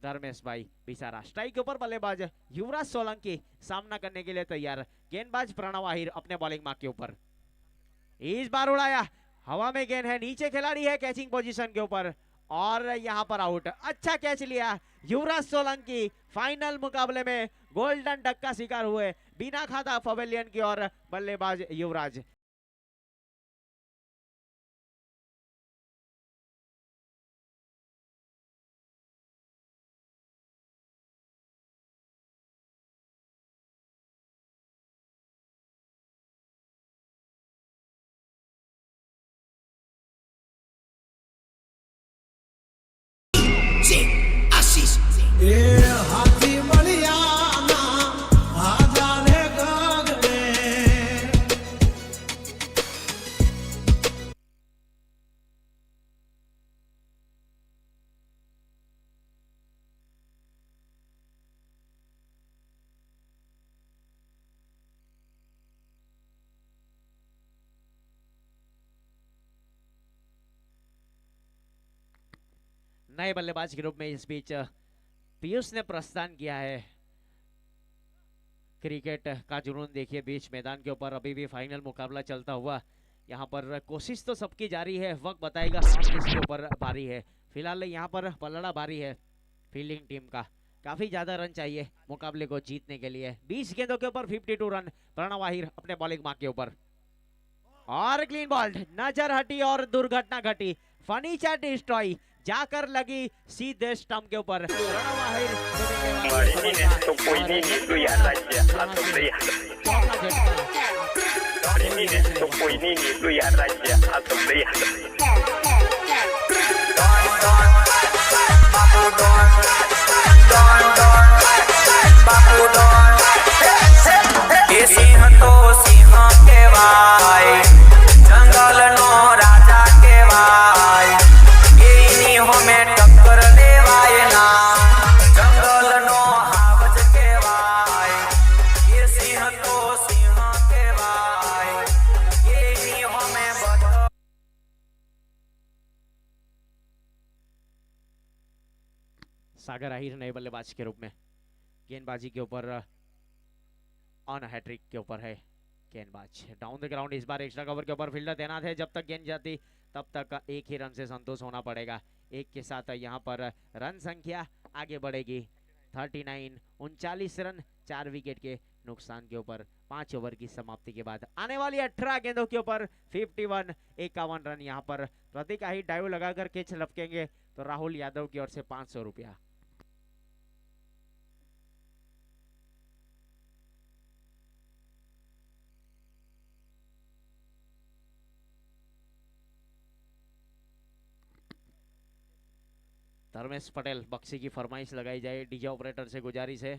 धर्मेश भाई बिसारा। स्ट्राइक के ऊपर बल्लेबाज युवराज सोलंकी सामना करने के लिए तैयार। गेंदबाज प्रणव आहिर अपने बॉलिंग मार्क के ऊपर। इस बार उड़ाया, हवा में गेंद है, नीचे खिलाड़ी है कैचिंग पोजीशन के ऊपर और यहां पर आउट। अच्छा कैच लिया युवराज सोलंकी। फाइनल मुकाबले में गोल्डन डक का शिकार हुए। बिना खाता पवेलियन की ओर बल्लेबाज युवराज। ए हाथी बलियाना आजाने गगने। नए बल्लेबाज के रूप में इस बीच पीयूष ने प्रस्थान किया है। क्रिकेट का जुनून देखिए बीच मैदान के ऊपर। अभी भी फाइनल मुकाबला चलता हुआ। यहाँ पर कोशिश तो सबकी जारी है, वक्त बताएगा किसके ऊपर भारी है। फिलहाल यहाँ पर पलड़ा भारी है फील्डिंग टीम का। काफी ज्यादा रन चाहिए मुकाबले को जीतने के लिए। 20 गेंदों के ऊपर 52 रन। प्रणव आहिर अपने बॉलिंग मार्क के ऊपर और क्लीन बॉल्ड। नजर हटी और दुर्घटना घटी। फर्नीचर डिस्ट्रॉय जाकर लगी सीधे स्टंप के ऊपर। प्रणव आहिर सिंह तो सिंह के भाई, जंगल नो राजा के भाई, इन्हीं हमें टक्कर देवाय ना, जंगल नो हावज के भाई, ये सिंह तो सिंह के भाई, इन्हीं हमें बता। सागर आहिर नए बल्लेबाज के रूप में गेंदबाजी के ऊपर ऑन हैट्रिक के ऊपर है गेंदबाज। डाउन द ग्राउंड इस बार एक्स्ट्रा कवर के ऊपर फील्डर तैनात है। जब तक गेंद जाती तब तक एक ही रन से संतोष होना पड़ेगा। एक के साथ यहाँ पर रन संख्या आगे बढ़ेगी 39 39 रन 4 विकेट के नुकसान के ऊपर 5 ओवर की समाप्ति के बाद आने वाली 18 गेंदों के ऊपर 51 रन। यहाँ पर प्रतीक आहिर डाइव लगाकर कैच लपकेंगे तो राहुल यादव की ओर से 500 रुपया। धर्मेश पटेल बक्सी की फरमाइश लगाई जाए, डीजे ऑपरेटर से गुजारिश है।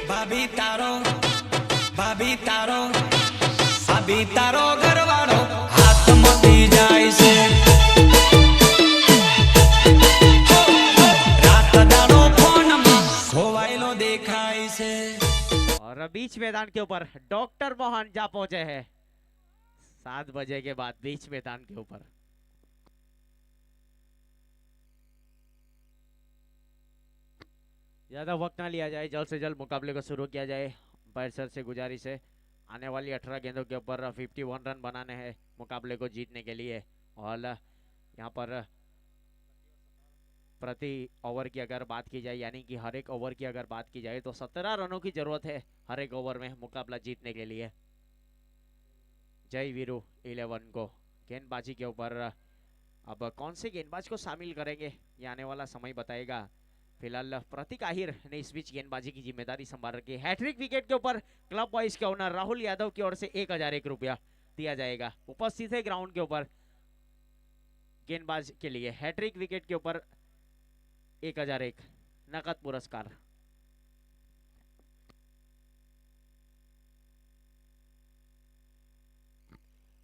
ભાભી તારો ભાભી તારો ઘરવાળો હાથમાંથી જાય છે રાત દાડો ફોનમાં ખોવાયેલો દેખાય છે। और बीच मैदान के ऊपर डॉक्टर मोहन जा पहुंचे हैं 7 बजे के बाद बीच मैदान के ऊपर। ज्यादा वक्त ना लिया जाए, जल्द से जल्द मुकाबले को शुरू किया जाए। अंपायर सर से गुजारिश है, आने वाली 18 गेंदों के ऊपर 51 रन बनाने हैं मुकाबले को जीतने के लिए। और यहाँ पर प्रति ओवर की अगर बात की जाए, यानी कि हर एक ओवर की अगर बात की जाए तो 17 रनों की जरूरत है हर एक ओवर में मुकाबला जीतने के लिए। जय वीरू 11 को गेंदबाजी के ऊपर अब कौन से गेंदबाज को शामिल करेंगे ये आने वाला समय बताएगा। फिलहाल प्रतीक आहिर ने इस बीच गेंदबाजी की जिम्मेदारी संभाल रखी। हैट्रिक विकेट के ऊपर क्लब बॉयज के ओनर राहुल यादव की ओर से 1001 रुपया दिया जाएगा। उपस्थित है ग्राउंड के ऊपर गेंदबाज के लिए हैट्रिक विकेट के ऊपर 1001 नकद पुरस्कार।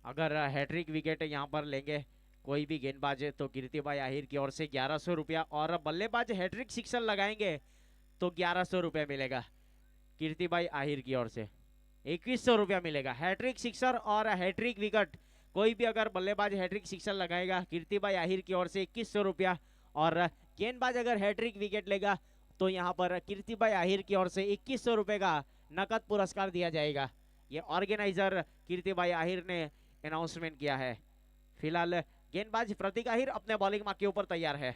अगर हैट्रिक विकेट यहाँ पर लेंगे कोई भी गेंदबाज तो कीर्तिभाई आहिर की ओर से 1100 रुपया, और बल्लेबाज हैट्रिक सिक्सर लगाएंगे तो 1100 रुपया मिलेगा कीर्तिभाई आहिर की ओर से। 2100 रुपया मिलेगा हैट्रिक सिक्सर और हैट्रिक विकेट। कोई भी अगर बल्लेबाज हैट्रिक सिक्सर लगाएगा कीर्तिभाई आहिर की ओर से 2100 रुपया, और गेंदबाज अगर हैट्रिक विकेट लेगा तो यहाँ पर कीर्तिभाई आहिर की ओर से 2100 रुपये का नकद पुरस्कार दिया जाएगा। ये ऑर्गेनाइजर कीर्तिभाई आहिर ने अनाउंसमेंट किया है। फिलहाल गेंदबाज प्रतीक आहिर अपने बॉलिंग मार्क के ऊपर तैयार है।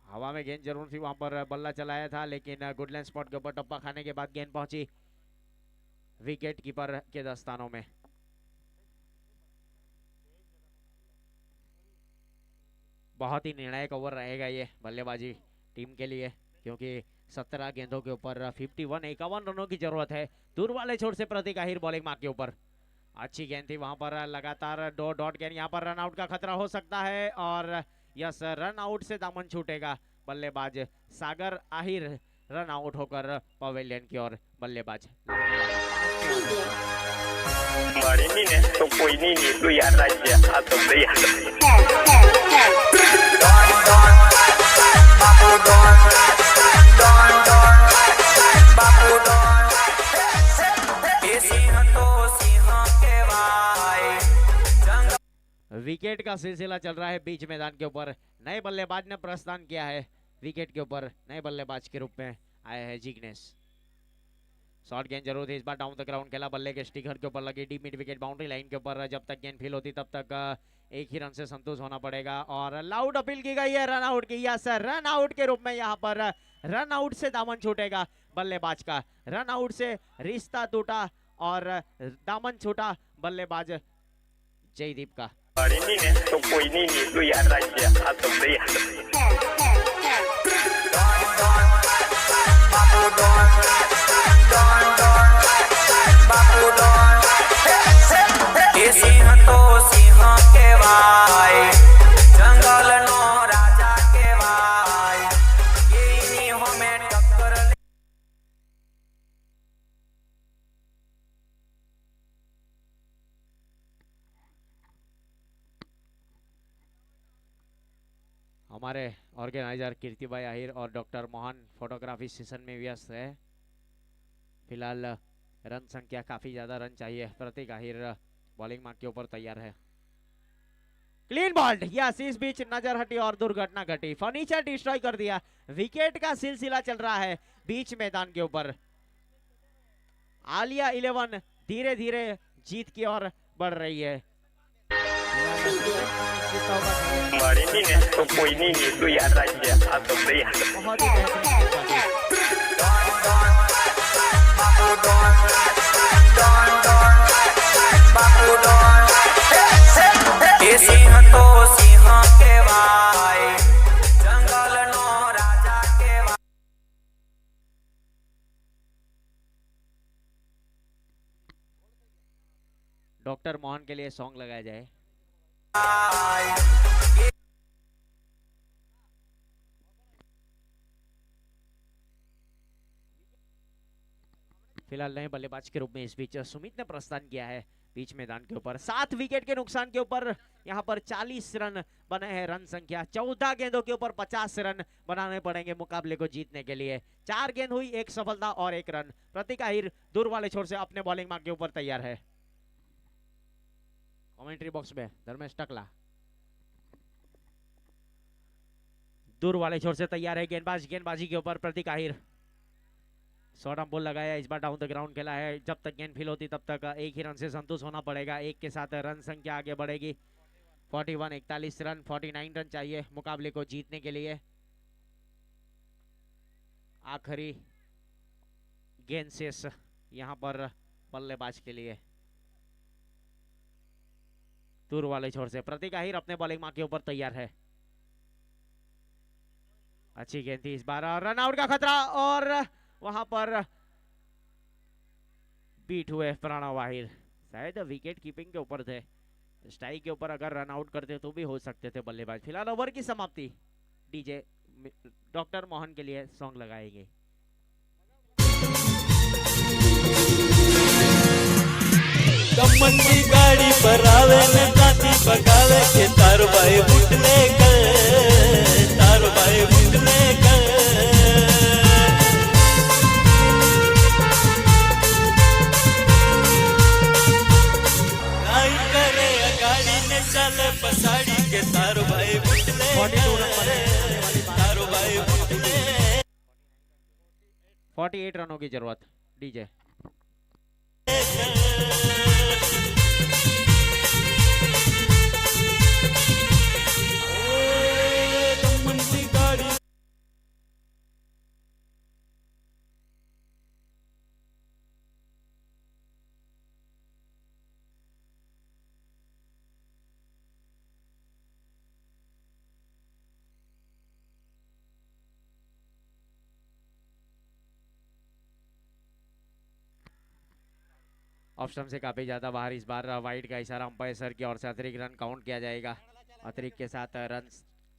हवा में गेंद जरूर थी, वहां पर बल्ला चलाया था, लेकिन गुडलैंड स्पॉट के ऊपर टप्पा खाने के बाद गेंद पहुंची विकेट कीपर के दस्तानों में। बहुत ही निर्णायक ओवर रहेगा ये बल्लेबाजी टीम के लिए, क्योंकि 17 गेंदों के ऊपर 51 रनों की जरूरत है। दूर वाले छोर से प्रतीक आहिर बॉलिंग मार्क के ऊपर। अच्छी गेंद थी, वहां पर लगातार डॉट गेंद, यहाँ पर रन आउट का खतरा हो सकता है, और यस रन आउट से दामन छूटेगा बल्लेबाज सागर आहिर रन आउट होकर पवेलियन की ओर बल्लेबाज। तो कोई नहीं तो यार राज्य विकेट का सिलसिला चल रहा है बीच मैदान के ऊपर। नए बल्लेबाज ने प्रस्थान किया है विकेट के ऊपर, नए बल्लेबाज के रूप में आए हैं जिग्नेश। शॉर्ट गेंद जरूर थी, इस बार डाउन द ग्राउंड खेला, बल्ले के स्टिकर के ऊपर लगी deep mid wicket boundary line के ऊपर। जब तक गेंद फील होती तब तक एक ही रन से संतुष्ट होना पड़ेगा, और लाउड अपील की गई है रन आउट की। यस रन आउट के रूप में यहाँ पर रन आउट से दामन छूटेगा बल्लेबाज का। रन आउट से रिश्ता टूटा और दामन छूटा बल्लेबाज जयदीप का। तो कोई नहीं तो यार राज्य जंगल नो राजा के भाई ये हमें टक्कर। हमारे ऑर्गेनाइजर कीर्तिभाई आहिर और डॉक्टर मोहन फोटोग्राफी सेशन में व्यस्त है। फिलहाल रन संख्या काफी ज्यादा रन चाहिए। प्रतीक आहिर बॉलिंग मार्क के ऊपर तैयार है। क्लीन बॉल्ड, यस इस बीच नजर हटी और दुर्घटना घटी, फर्नीचर डिस्ट्रॉय कर दिया। विकेट का सिलसिला चल रहा है बीच मैदान के ऊपर। आलिया 11 धीरे धीरे जीत की ओर बढ़ रही है। हमारी नहीं है तो कोई नहीं है तो यार राज्य आप तो सही है। बहुत ही बेहतरीन सिंह तो सिंह के भाई जंगल नो राजा के भाई। डॉक्टर मोहन के लिए सॉन्ग लगाया जाए। फिलहाल नए बल्लेबाज के रूप में इस बीच सुमित ने प्रस्थान किया है बीच मैदान के ऊपर। 7 विकेट के नुकसान के ऊपर यहां पर 40 रन बने हैं। रन संख्या 14 गेंदों के ऊपर 50 रन बनाने पड़ेंगे मुकाबले को जीतने के लिए। 4 गेंद हुई, 1 सफलता और 1 रन। प्रतीक आहिर दूर वाले छोर से अपने बॉलिंग मार्ग के ऊपर तैयार है। कमेंट्री बॉक्स में धर्मेश टकला दूर वाले छोर से तैयार है। गेंदबाजी के ऊपर प्रतीक आहिर। शॉर्ट बॉल लगाया, इस बार डाउन द ग्राउंड खेला है। जब तक गेंद फील होती तब तक एक ही रन से संतुष्ट होना पड़ेगा। एक के साथ रन संख्या आगे बढ़ेगी। 41 41 रन, 49 रन चाहिए मुकाबले को जीतने के लिए। आखिरी गेंद शेष यहां पर बल्लेबाज के लिए। दूर वाले छोर से प्रतीक आहिर अपने बॉलिंग मार्क के ऊपर तैयार है। अच्छी गेंद थी इस बार, रन आउट का खतरा और वहां पर बीट हुए प्रणव आहिर। शायद विकेट कीपिंग के ऊपर थे। स्ट्राइक के ऊपर अगर रन आउट करते तो भी हो सकते थे बल्लेबाज। फिलहाल ओवर की समाप्ति। डीजे डॉक्टर मोहन के लिए सॉन्ग लगाएंगे। कमन की गाड़ी पर आवे न काती पकावे के तार भाई बुटले कर, तार भाई बुटले कर। गाई करे गाड़ी ने चले पसाड़ी के तार भाई बुटले कर, तार भाई बुटले। 48 रनों की जरूरत डीजे। ऑप्शन से काफी ज्यादा बाहर। इस बार वाइड का इशारा अंपायर सर की ओर से अतिरिक्त रन काउंट किया जाएगा। अतिरिक्त के साथ रन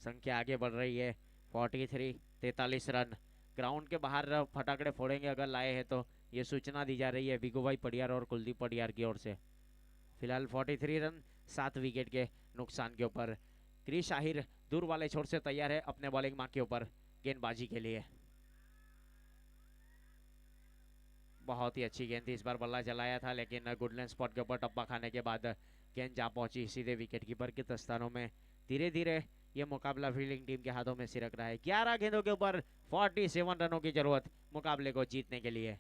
संख्या आगे बढ़ रही है। 43 रन। ग्राउंड के बाहर फटाकड़े फोड़ेंगे अगर लाए हैं तो ये सूचना दी जा रही है विगू भाई पडियार और कुलदीप पडियार की ओर से। फिलहाल 43 रन 7 विकेट के नुकसान के ऊपर। क्रिश आहिर दूर वाले छोर से तैयार है अपने बॉलिंग मार्क के ऊपर गेंदबाजी के लिए। बहुत ही अच्छी गेंद थी इस बार, बल्ला चलाया था लेकिन गुडलैंड स्पॉट के ऊपर टप्पा खाने के बाद गेंद जा पहुंची सीधे विकेट कीपर के दस्तानों में। धीरे धीरे ये मुकाबला फील्डिंग टीम के हाथों में सिरक रहा है। 11 गेंदों के ऊपर 47 रनों की जरूरत मुकाबले को जीतने के लिए।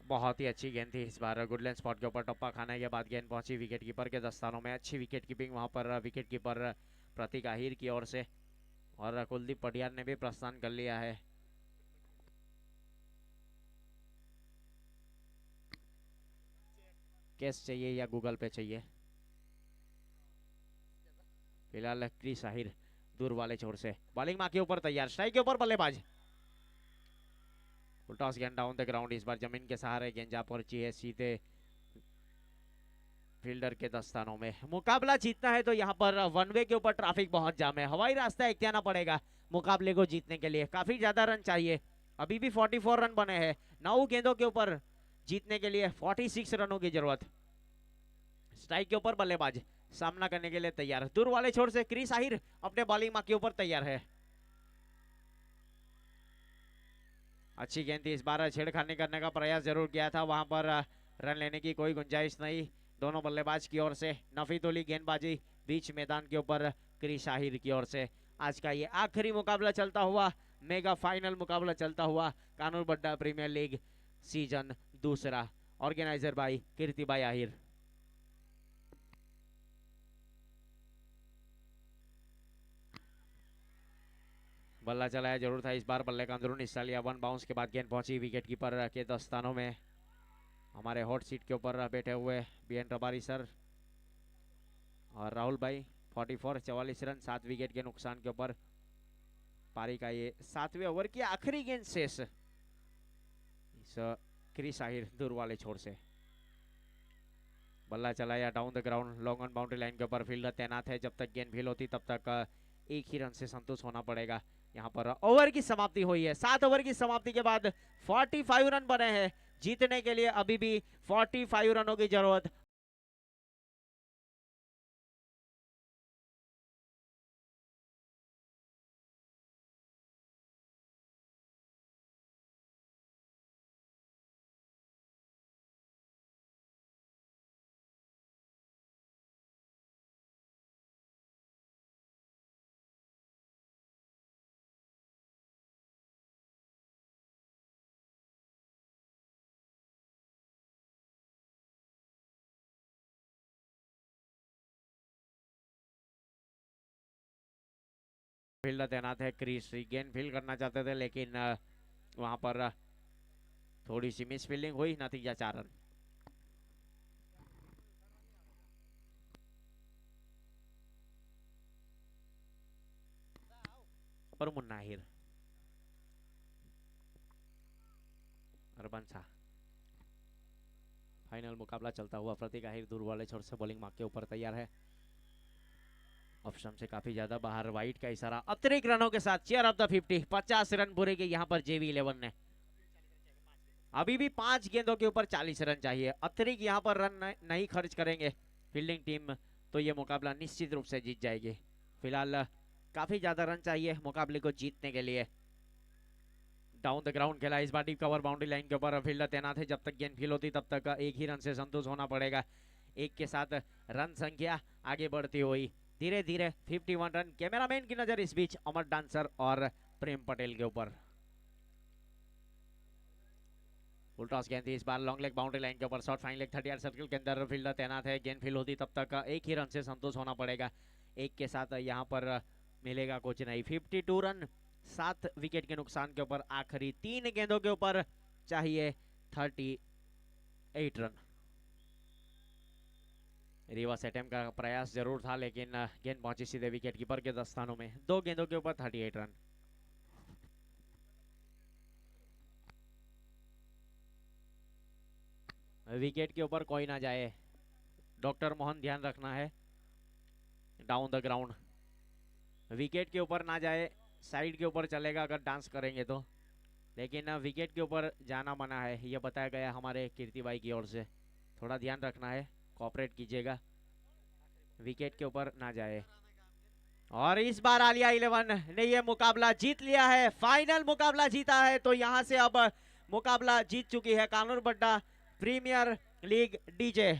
बहुत ही अच्छी गेंद थी इस बार, गुडलैंड स्पॉट के ऊपर टप्पा खाने के बाद गेंद पहुंची विकेट कीपर के दस्तानों में। अच्छी विकेट कीपिंग वहां पर विकेट कीपर प्रतीक आहिर की ओर से, और कुलदीप पडियार ने भी प्रस्थान कर लिया है। कैश चाहिए या गूगल पे चाहिए? फिलहाल क्रिश आहिर दूर वाले छोर से बॉलिंग मार्क के ऊपर तैयार। स्ट्राइक के ऊपर बल्लेबाज। टॉस गेंद डाउन द ग्राउंड। इस बार जमीन के सहारे गेंद जा पहुंची है सीधे फील्डर के दस्तानों में। मुकाबला जीतना है तो यहाँ पर वन वे के ऊपर ट्रैफिक बहुत जाम है। हवाई रास्ता इख्तियार पड़ेगा मुकाबले को जीतने के लिए। काफी ज्यादा रन चाहिए। अभी भी 44 रन बने हैं। 9 गेंदों के ऊपर जीतने के लिए 46 रनों की जरूरत। स्ट्राइक के ऊपर बल्लेबाज सामना करने के लिए तैयार। दूर वाले छोर से क्रिश आहिर अपने बॉलिंग मार्क के ऊपर तैयार है। अच्छी गेंद थी इस बार, छेड़खानी करने का प्रयास जरूर किया था, वहां पर रन लेने की कोई गुंजाइश नहीं दोनों बल्लेबाज की ओर से। नफीतुली गेंदबाजी बीच मैदान के ऊपर क्रिश आहिर की ओर से। आज का ये आखिरी मुकाबला चलता हुआ, मेगा फाइनल मुकाबला चलता हुआ Kanur Badda premier league season 2। Organiser by Kirti बाई आहिर। बल्ला चलाया जरूर था इस बार, बल्ले का अंदरूनी हिस्सा लिया, 1 बाउंस के बाद गेंद पहुंची विकेट कीपर के दस्तानों में। हमारे हॉट सीट के ऊपर बैठे हुए बीएन रबारी सर और राहुल भाई। 44 रन 7 विकेट के नुकसान के ऊपर पारी का ये 7वें ओवर की आखिरी गेंद शेष इस क्रिस आहिर दूर वाले छोर से। बल्ला चलाया down the ground, long on boundary line के ऊपर फील्डर तैनात है। जब तक गेंद फील होती तब तक एक ही रन से संतुष्ट होना पड़ेगा। यहाँ पर ओवर की समाप्ति हुई है। 7 ओवर की समाप्ति के बाद 45 रन बने हैं। जीतने के लिए अभी भी 45 रनों की जरूरत। फील्डर तैनात है क्रीज, गेंद फील्ड करना चाहते थे लेकिन वहां पर थोड़ी सी मिस फील्डिंग हुई। नतीजा 4 रन। और मुन्ना आहिर, अरबन शाह। फाइनल मुकाबला चलता हुआ प्रतीक आहिर दूर वाले छोर से बॉलिंग मार्क के ऊपर तैयार है। ऑप्शन से काफी ज्यादा बाहर, वाइट का इशारा। अतिरिक्त रनों के साथ चेयर ऑफ द 50, 50 रन पूरे के यहाँ पर JV11 ने। अभी भी 5 गेंदों के ऊपर 40 रन चाहिए। अतिरिक्त यहाँ पर रन नहीं खर्च करेंगे फील्डिंग टीम तो ये मुकाबला निश्चित रूप से जीत जाएगी। फिलहाल काफी ज्यादा रन चाहिए मुकाबले को जीतने के लिए। डाउन द ग्राउंड खेला इस बार, डीप कवर बाउंड्री लाइन के ऊपर फील्डर तैनात है। जब तक गेंद फील होती तब तक एक ही रन से संतुष्ट होना पड़ेगा। एक के साथ रन संख्या आगे बढ़ती हुई धीरे धीरे 51 रन। कैमरामैन की नजर इस बीच अमर डांसर और प्रेम पटेल के ऊपर। फुल टॉस गेंद इस बार लॉन्ग लेग बाउंड्री लाइन के ऊपर, short fine leg 30 yard circle के अंदर फील्डर तैनात है। गेंद फील होती तब तक एक ही रन से संतुष्ट होना पड़ेगा। एक के साथ यहाँ पर मिलेगा कुछ नहीं। 52 रन 7 विकेट के नुकसान के ऊपर आखिरी 3 गेंदों के ऊपर चाहिए 38 रन। रिवर्स अटेम्प्ट का प्रयास जरूर था लेकिन गेंद पहुंची सीधे विकेट कीपर के दस्तानों में। 2 गेंदों के ऊपर 38 रन। विकेट के ऊपर कोई ना जाए, डॉक्टर मोहन ध्यान रखना है। डाउन द ग्राउंड, विकेट के ऊपर ना जाए, साइड के ऊपर चलेगा अगर डांस करेंगे तो, लेकिन विकेट के ऊपर जाना मना है, ये बताया गया हमारे कीर्ति भाई की ओर से। थोड़ा ध्यान रखना है, कोऑपरेट कीजिएगा, विकेट के ऊपर ना जाए। और इस बार आलिया 11 ने ये मुकाबला जीत लिया है, फाइनल मुकाबला जीता है। तो यहां से अब मुकाबला जीत चुकी है Kanur Badda premier league DJ.